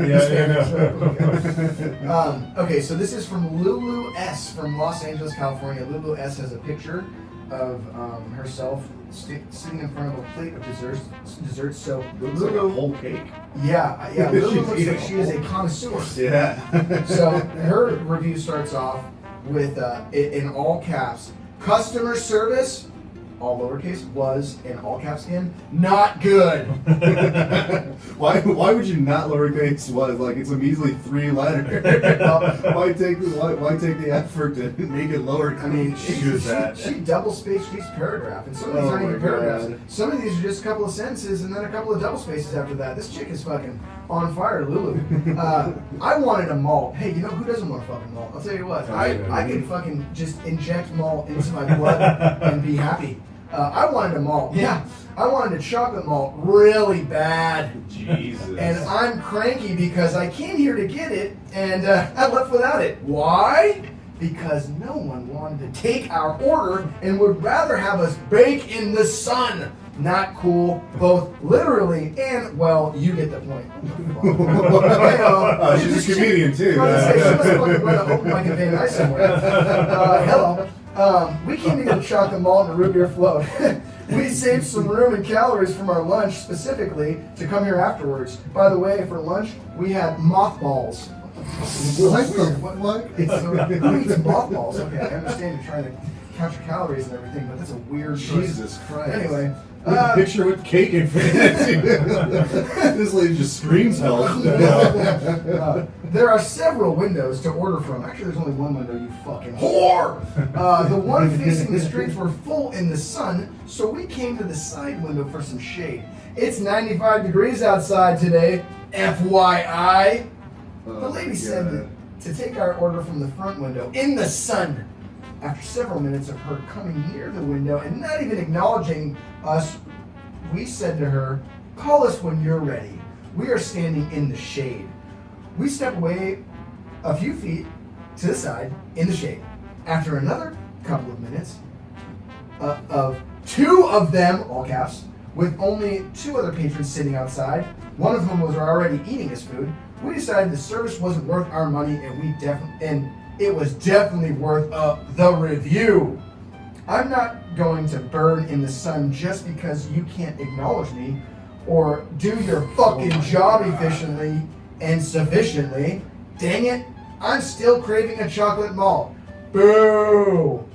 Yeah. Okay, so this is from Lulu S. from Los Angeles, California. Lulu S. has a picture of herself sitting in front of a plate of desserts. So Looks like a whole cake. Yeah. Lulu looks like she is a connoisseur. Yeah. So her review starts off with, in all caps, customer service, all lowercase, was in all caps again, not good. Why would you not lowercase was? Like, it's a measly 3 letter. Why take the effort to make it lower? I mean, she she double-spaced each paragraph, and some of these aren't even paragraphs. God. Some of these are just a couple of sentences and then a couple of double spaces after that. This chick is fucking on fire, Lulu. I wanted a malt. Hey, you know who doesn't want a fucking malt? I'll tell you what. I could fucking just inject malt into my blood and be happy. I wanted a malt. Yeah, I wanted a chocolate malt really bad. Jesus. And I'm cranky because I came here to get it and I left without it. Why? Because no one wanted to take our order and would rather have us bake in the sun. Not cool, both literally and, well, you get the point. She's a comedian too. She must have fucking run an open mic in Van Nuys somewhere. Hello. We came to get a chocolate malt and a root beer float. We saved some room and calories from our lunch specifically to come here afterwards. By the way, for lunch, we had mothballs. What the fuck? Who eats mothballs? Okay, I understand you're trying to count your calories and everything, but that's a weird choice. Jesus Christ. Anyway. Picture with cake in front of it. This lady just screams help. There are several windows to order from. Actually, there's only one window, you fucking whore! The one facing the streets were full in the sun, so we came to the side window for some shade. It's 95 degrees outside today, FYI. The lady said to take our order from the front window in the sun. After several minutes of her coming near the window and not even acknowledging us, we said to her, call us when you're ready. We are standing in the shade. We step away a few feet to the side in the shade. After another couple of minutes of 2 of them, all caps, with only 2 other patrons sitting outside, one of whom was already eating his food, we decided the service wasn't worth our money and it was definitely worth the review. I'm not going to burn in the sun just because you can't acknowledge me or do your fucking job efficiently and sufficiently. Dang it, I'm still craving a chocolate malt. Boo!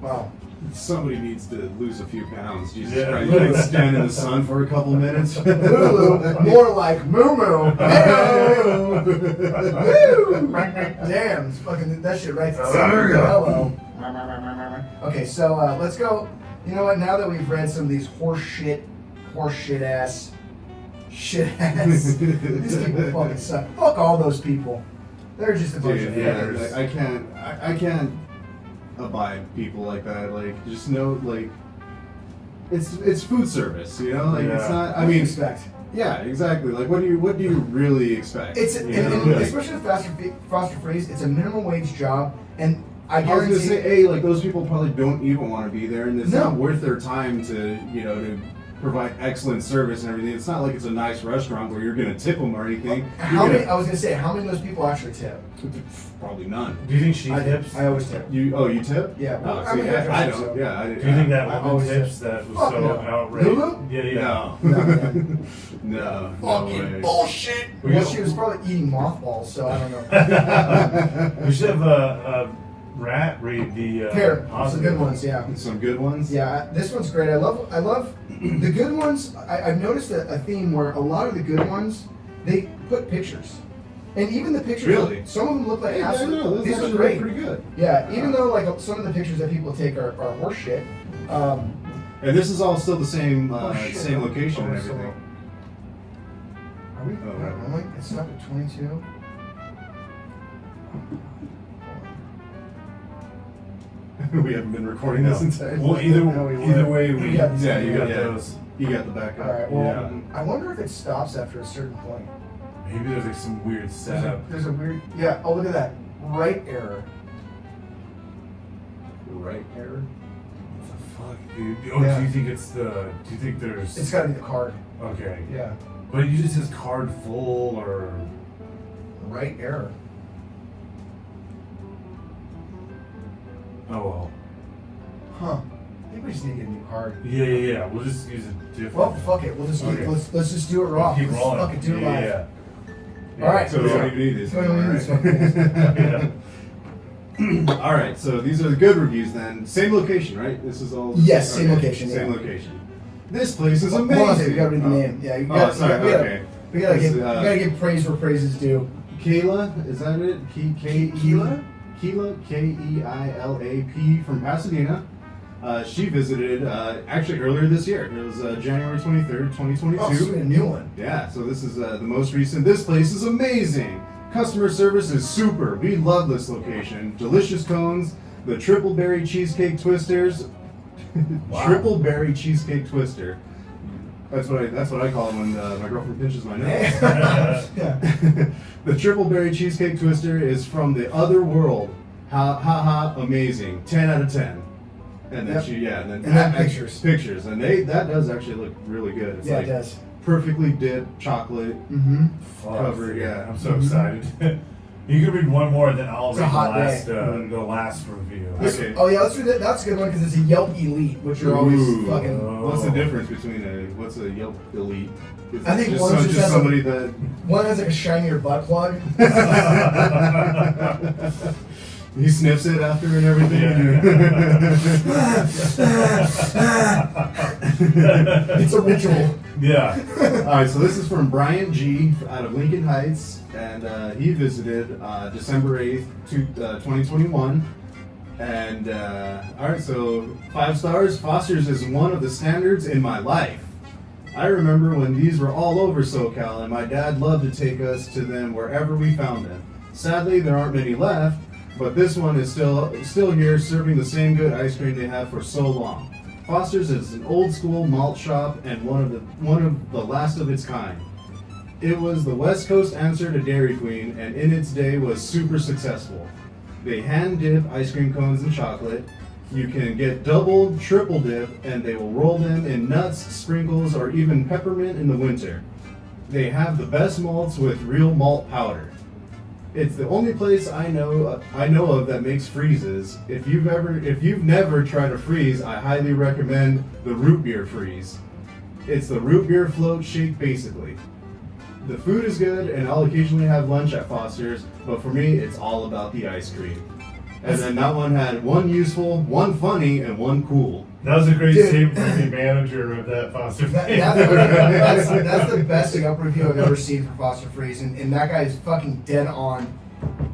Wow. Somebody needs to lose a few pounds. Jesus Yeah. Christ. You gotta stand in the sun for a couple minutes. Lulu, more like moo moo. Damn, it's fucking that shit right there. Hello. Okay, so let's go. You know what? Now that we've read some of these shit ass. These people fucking suck. Fuck all those people. They're just a bunch of fuckers. I can't abide people like that. Like, just know, like, it's food service, you know. Like, it's not. I What do you mean, expect? yeah, exactly. Like, what do you really expect? It's You know? especially with Foster Freeze. It's a minimum wage job, and I I was guarantee. gonna say, like, those people probably don't even want to be there, and it's No. not worth their time to, you know, to provide excellent service and everything. It's not like it's a nice restaurant where you're gonna tip them or anything. How many of those people actually tip? Probably none. Do you think she tips? I always tip. You tip? Yeah, well, Oh, I'm see, a I hairdresser, don't. so- Yeah. Do you think that I woman always tips tip. that was Fuck so no. outrageous? Lulu? No. No, man. No. Fucking way. bullshit. We Well, got- she was probably eating mothballs, so I don't know. We should have a Ratt read the Here, some positive. good ones, yeah. Some good ones. Yeah, this one's great. I love the good ones. I've noticed a theme where a lot of the good ones, they put pictures. And even the pictures, Really? some of them look like Hey, I absolute. know. Those These are actually great. look pretty good. Yeah, even though like some of the pictures that people take are horse shit. And this is all still the same shit. same location and Oh, so- everything. Are we? Oh, right. I'm like, it's not at 22. We haven't been recording this entire. Well, No, we either weren't. way, we Yeah, Yeah, you got those. You got the backup. All right. Well, Yeah. I wonder if it stops after a certain point. Maybe there's like some weird setup. There's a weird. Yeah. Oh, look at that. Right error. Right error. What the fuck, dude? Oh, Yeah. do you think it's the? Do you think there's? It's got to be the card. Okay. Yeah. But it just says card full or. Right error. Oh well. Huh. I think we just need to get a new card. Yeah. We'll just use a different. Well, fuck it. We'll just Okay. let's just do it raw. Keep Let's rolling. fucking do it live. Yeah. All right. So we don't even need this. So we don't need this anymore, fucking Yeah. All right, so these are the good reviews then. Same location, right? This is all. Yes, same location, Same yeah. location. This place is amazing. Hold on a second, we gotta read the name. Yeah, you gotta, sorry. we gotta, Okay. we gotta This give, is, we gotta give praise where praise is due. Kayla, is that it? Keila? Keila, Keilap from Pasadena. She visited actually earlier this year. It was January 23rd, 2022. Oh, sweet, a new one. Yeah, so this is the most recent. This place is amazing. Customer service is super. We love this location. Delicious cones, the triple berry cheesecake twisters. Wow. Triple berry cheesecake twister. That's what I call it when my girlfriend pinches my nose. Yeah. The triple berry cheesecake twister is from the other world. Ha ha ha! Amazing. 10 out of 10. And then Yep. and And then pictures. Pictures, and that does actually look really good. It's Yeah, like it does. perfectly dipped chocolate. Mm-hmm. Cover, yeah. I'm so excited. You can read one more, then I'll It's a read hot the last review. Okay. Oh yeah, let's do that. That's a good one because it's a Yelp Elite, which are always Ooh. fucking. What's the difference between what's a Yelp Elite? Is I think it one just has somebody that. One has like a shinier butt plug. He sniffs it after and everything. It's a ritual. Yeah. All right, so this is from Brian G. out of Lincoln Heights, and he visited December 8th, 2021. And all right, so 5 stars. Foster's is one of the standards in my life. I remember when these were all over SoCal, and my dad loved to take us to them wherever we found them. Sadly, there aren't many left, but this one is still here, serving the same good ice cream they have for so long. Foster's is an old school malt shop and one of the last of its kind. It was the West Coast answer to Dairy Queen, and in its day was super successful. They hand dip ice cream cones in chocolate. You can get double, triple dip, and they will roll them in nuts, sprinkles, or even peppermint in the winter. They have the best malts with real malt powder. It's the only place I know of that makes freezes. If you've never tried a freeze, I highly recommend the root beer freeze. It's the root beer float shake basically. The food is good, and I'll occasionally have lunch at Foster's, but for me, it's all about the ice cream. And then that one had one useful, one funny, and one cool. That was a great statement from the manager of that Foster Freeze. That's the best Yelp review I've ever seen for Foster Freeze, and that guy is fucking dead on.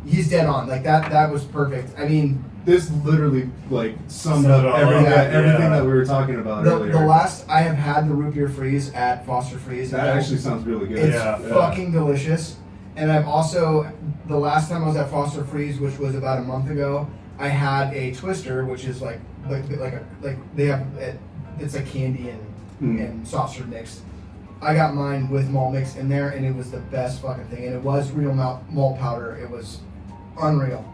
He's dead on. Like that was perfect. I mean, this literally like summed up everything that we were talking about earlier. The last I have had the root beer freeze at Foster Freeze. That actually sounds really good. It's fucking delicious. And I've also, the last time I was at Foster Freeze, which was about a month ago, I had a Twister, which is like they have it's like candy and soft serve mixed. I got mine with malt mix in there, and it was the best fucking thing. And it was real malt powder. It was unreal.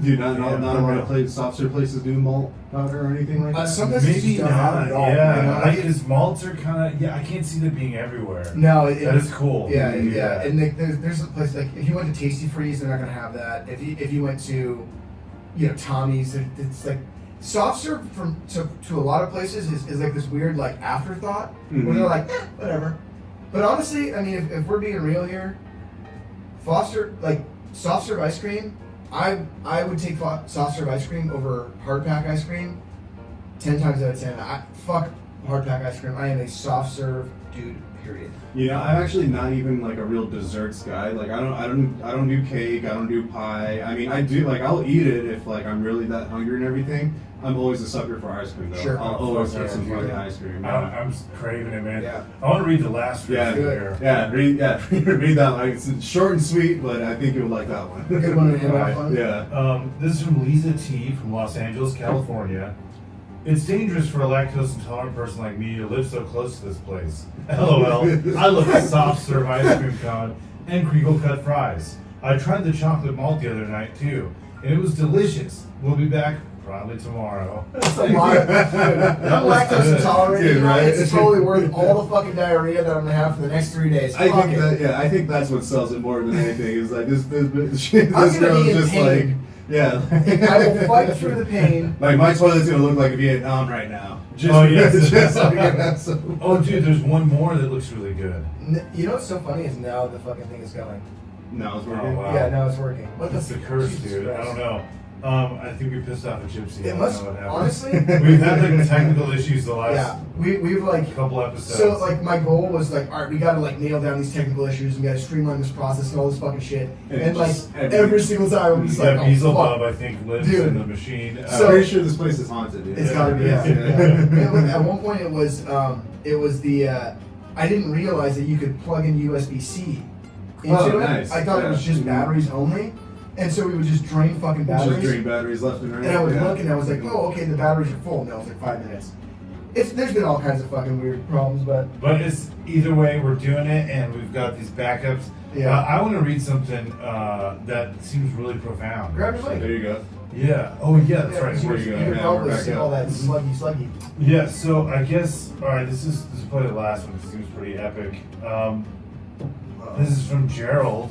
Do you not a lot of soft serve places do malt powder or anything like that? Sometimes maybe don't have not. it at all. Yeah, because malts are kind of I can't see them being everywhere. No, that is cool. Yeah. And there's a place like if you went to Tasty Freeze, they're not gonna have that. If you went to, Tommy's, it's like soft serve to a lot of places is like this weird like afterthought where they're like whatever. But honestly, I mean, if we're being real here, Foster like soft serve ice cream. I would take soft serve ice cream over hard pack ice cream 10 times out of 10. Fuck hard pack ice cream. I am a soft serve dude, period. I'm actually not even like a real desserts guy. Like I don't do cake, I don't do pie. I mean, I do like I'll eat it if like I'm really that hungry and everything. I'm always a sucker for ice cream though. Sure. I'll always have some fucking ice cream. I'm craving it, man. Yeah. I want to read the last review here. Read that one. It's short and sweet, but I think you'll like that one. Good one to end off on. Yeah. This is from Lisa T from Los Angeles, California. It's dangerous for a lactose intolerant person like me to live so close to this place. LOL. I love a soft serve ice cream cone and crinkle cut fries. I tried the chocolate malt the other night too, and it was delicious. We'll be back probably tomorrow. That's a lot. I'm lactose intolerant. Dude, right? It's totally worth all the fucking diarrhea that I'm gonna have for the next 3 days. I think that's what sells it more than anything. Is like this girl's just pain. like. Yeah. I will fight through the pain. Like my toilet's gonna look like Vietnam right now. Oh, dude, there's one more that looks really good. You know what's so funny is now the fucking thing is going. No, it's working. Oh, wow. Yeah, now it's working. What's the curse, dude? I don't know. I think we pissed off a gypsy. It must, honestly. We've had like technical issues the last we've like couple episodes. So like my goal was like, all right, we gotta like nail down these technical issues. We gotta streamline this process and all this fucking shit. And like every single time I'm just like, Beelzebub, I think, lives in the machine. So, I'm pretty sure this place is haunted. Dude. It's gotta be. Yeah. At one point it was the I didn't realize that you could plug in USB-C into it. Nice. I thought it was just batteries only. And so we would just drain fucking batteries. Just drain batteries left and right. And I would look and I was like, oh, okay, the batteries are full. And that was like 5 minutes. There's been all kinds of fucking weird problems, but it's either way, we're doing it, and we've got these backups. Yeah. I want to read something that seems really profound. Grab your mic. There you go. Yeah. Oh, yeah, that's right. You can probably see all that sluggy. Yeah, so I guess, all right, this is probably the last one. It seems pretty epic. This is from Gerald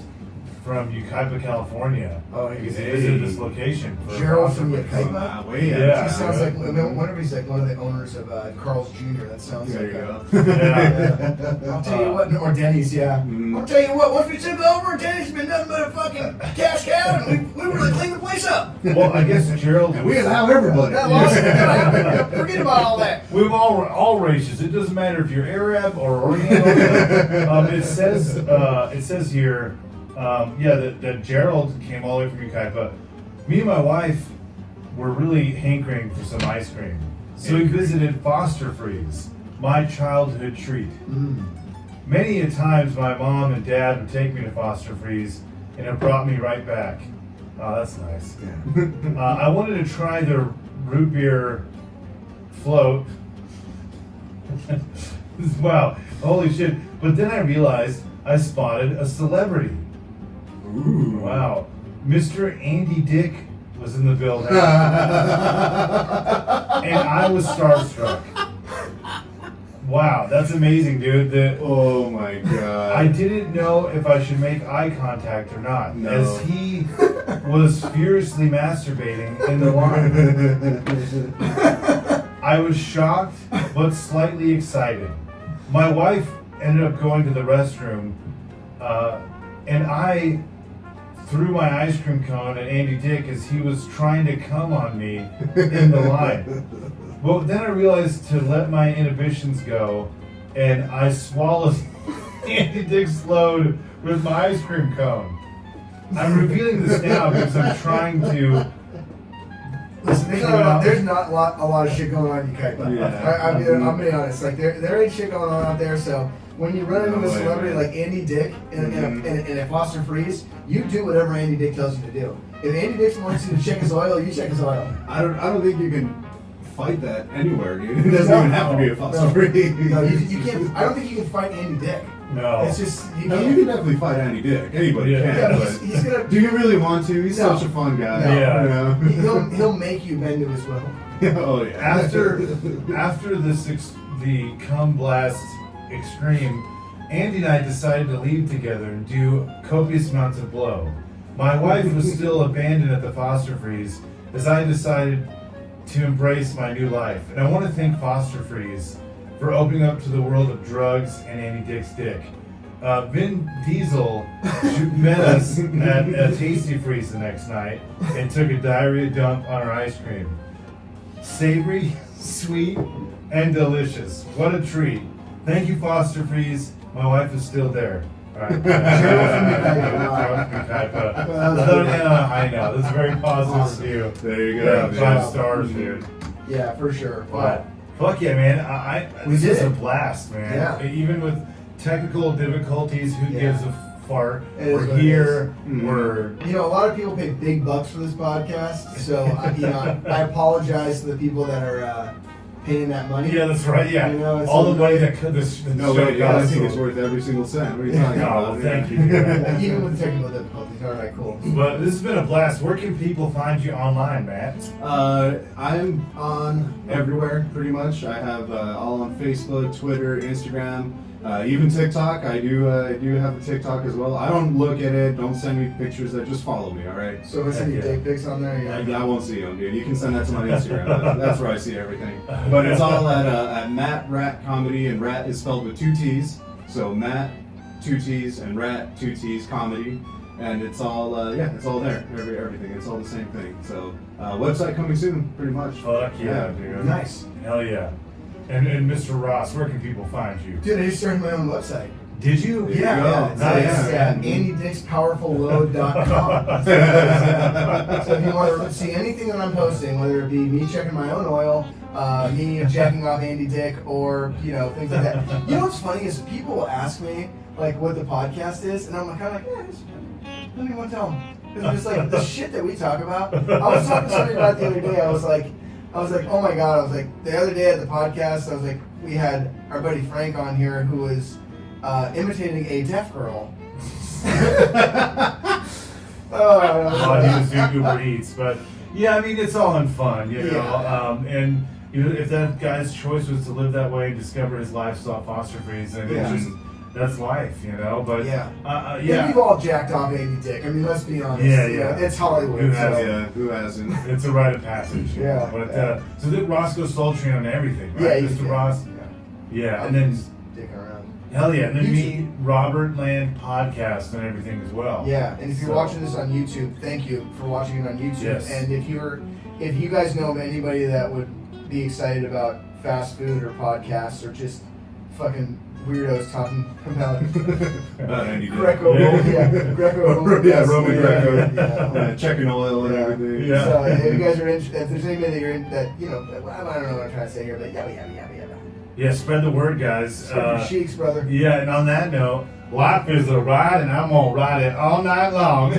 from Yucaipa, California. Oh, because he visited this location. Gerald from Yucaipa? Yeah. He sounds like, whenever he's like one of the owners of Carl's Jr., that sounds there like you go. Yeah. I'll tell you what, or Denny's, yeah. I'll tell you what, once we took over, Denny's been nothing but a fucking cash cow, and we really cleaned the place up. Well, I guess Gerald... we allow everybody. Forget about all that. We've all races. It doesn't matter if you're Arab or Oriental. It says here... that Gerald came all the way from Yucaipa. Me and my wife were really hankering for some ice cream. So we visited Foster Freeze, my childhood treat. Many a times my mom and dad would take me to Foster Freeze, and it brought me right back. Oh, that's nice. I wanted to try their root beer float. Wow, holy shit. But then I realized I spotted a celebrity. Ooh. Wow. Mr. Andy Dick was in the building. And I was starstruck. Wow, that's amazing, dude. Oh my god. I didn't know if I should make eye contact or not, No. as he was furiously masturbating in the line. I was shocked, but slightly excited. My wife ended up going to the restroom, and I threw my ice cream cone at Andy Dick as he was trying to come on me in the line. But then I realized to let my inhibitions go, and I swallowed Andy Dick's load with my ice cream cone. I'm revealing this now because I'm trying to. Listen, there's not a lot of shit going on in Ukaipa. Yeah. I'm being honest. Like there ain't shit going on out there. So when you run into a celebrity like Andy Dick in a Foster Freeze, you do whatever Andy Dick tells you to do. If Andy Dick wants you to check his oil, you check his oil. I don't think you can fight that anywhere, dude. It doesn't even have to be a Foster Freeze. No, you can't. I don't think you can fight Andy Dick. No. It's just you No, can't. you can definitely fight Andy Dick. Anybody can. Yeah, But he's gonna. do you really want to? He's No. such a fun guy. No. Yeah. You know? He'll make you bend to his will. Oh yeah. After the cum blast extreme, Andy and I decided to leave together and do copious amounts of blow. My wife was still abandoned at the Foster Freeze as I decided to embrace my new life. And I want to thank Foster Freeze for opening up to the world of drugs and Andy Dick's dick. Vin Diesel met us at a Tasty Freeze the next night and took a diarrhea dump on our ice cream. Savory, sweet, and delicious. What a treat. Thank you, Foster Freeze. My wife is still there. All right. I know. This is a very positive review. There you Yeah, go. 5 stars, dude. Yeah, for sure. But fuck yeah, man! This did is a it. blast, man. Yeah. Even with technical difficulties, who Yeah. gives a fart? It is We're what it here. is. We're You know, a lot of people pay big bucks for this podcast, so I apologize to the people that are paying that money. yeah, that's right. Yeah, You know, it's all the like- money that could this No show way, yeah, I costs. think it's worth every single cent. What are you talking Oh, about? thank you. Even with technical difficulties. All right, cool. But this has been a blast. Where can people find you online, Matt? I'm on everywhere, pretty much. I have all on Facebook, Twitter, Instagram, even TikTok. I do have a TikTok as well. I don't look at it. Don't send me pictures. Just follow me, all right? So what's any Yeah. dick pics on there? I won't see them, dude. You can send that to my Instagram. That's where I see everything. But it's all at Matt Ratt Comedy, and Ratt is spelled with 2 T's. So Matt, 2 T's, and Ratt, 2 T's Comedy. And it's all, it's all there. Everything. It's all the same thing. So, website coming soon, pretty much. Fuck yeah, dude. Nice. Hell yeah. And Mr. Ross, where can people find you? Dude, I just started my own website. Did you? There you Yeah, go. yeah. It's Nice. AndyDicksPowerfulLoad.com. So if you want to see anything that I'm posting, whether it be me checking my own oil, me jacking off Andy Dick, or things like that. You know what's funny is people will ask me like what the podcast is, and I'm kind of like, I don't even want to tell them. Because I'm just like the shit that we talk about. I was talking to somebody about it the other day. I was like, oh my god. I was like, the other day at the podcast, I was like, we had our buddy Frank on here who was imitating a deaf girl. Well, he was doing Uber Eats, but yeah, I mean, it's all in fun, you know. Yeah. And if that guy's choice was to live that way and discover his lifestyle Foster Freeze, then Yeah. it's just that's life, you know. But Yeah. yeah, We've all jacked off Andy Dick. I mean, let's be honest. Yeah, You know, yeah. it's Hollywood. Who has so- Yeah, who hasn't? it's a rite of passage. you Yeah, know. But yeah. so the Rossco Soletrain on everything, Yeah, right, you Mr. can. Ross? Yeah. Yeah, and then Dicking around. hell yeah, and then YouTube. me, Robertland Podcast and everything as well. Yeah, and if you're So- watching this on YouTube, thank you for watching it on YouTube. Yes. And if you guys know of anybody that would be excited about fast food or podcasts or just fucking weirdos talking about About Andy Dick. Greco, Greco, Yeah, Roman Greco. Yeah. Checking oil and Yeah. everything. Yeah. So if you guys are if there's anybody that you're in that I don't know what I'm trying to say here, but yabba. Yeah, spread the word, guys. Spread your cheeks, brother. Yeah, and on that note, life is a ride, and I'm gonna ride it all night long.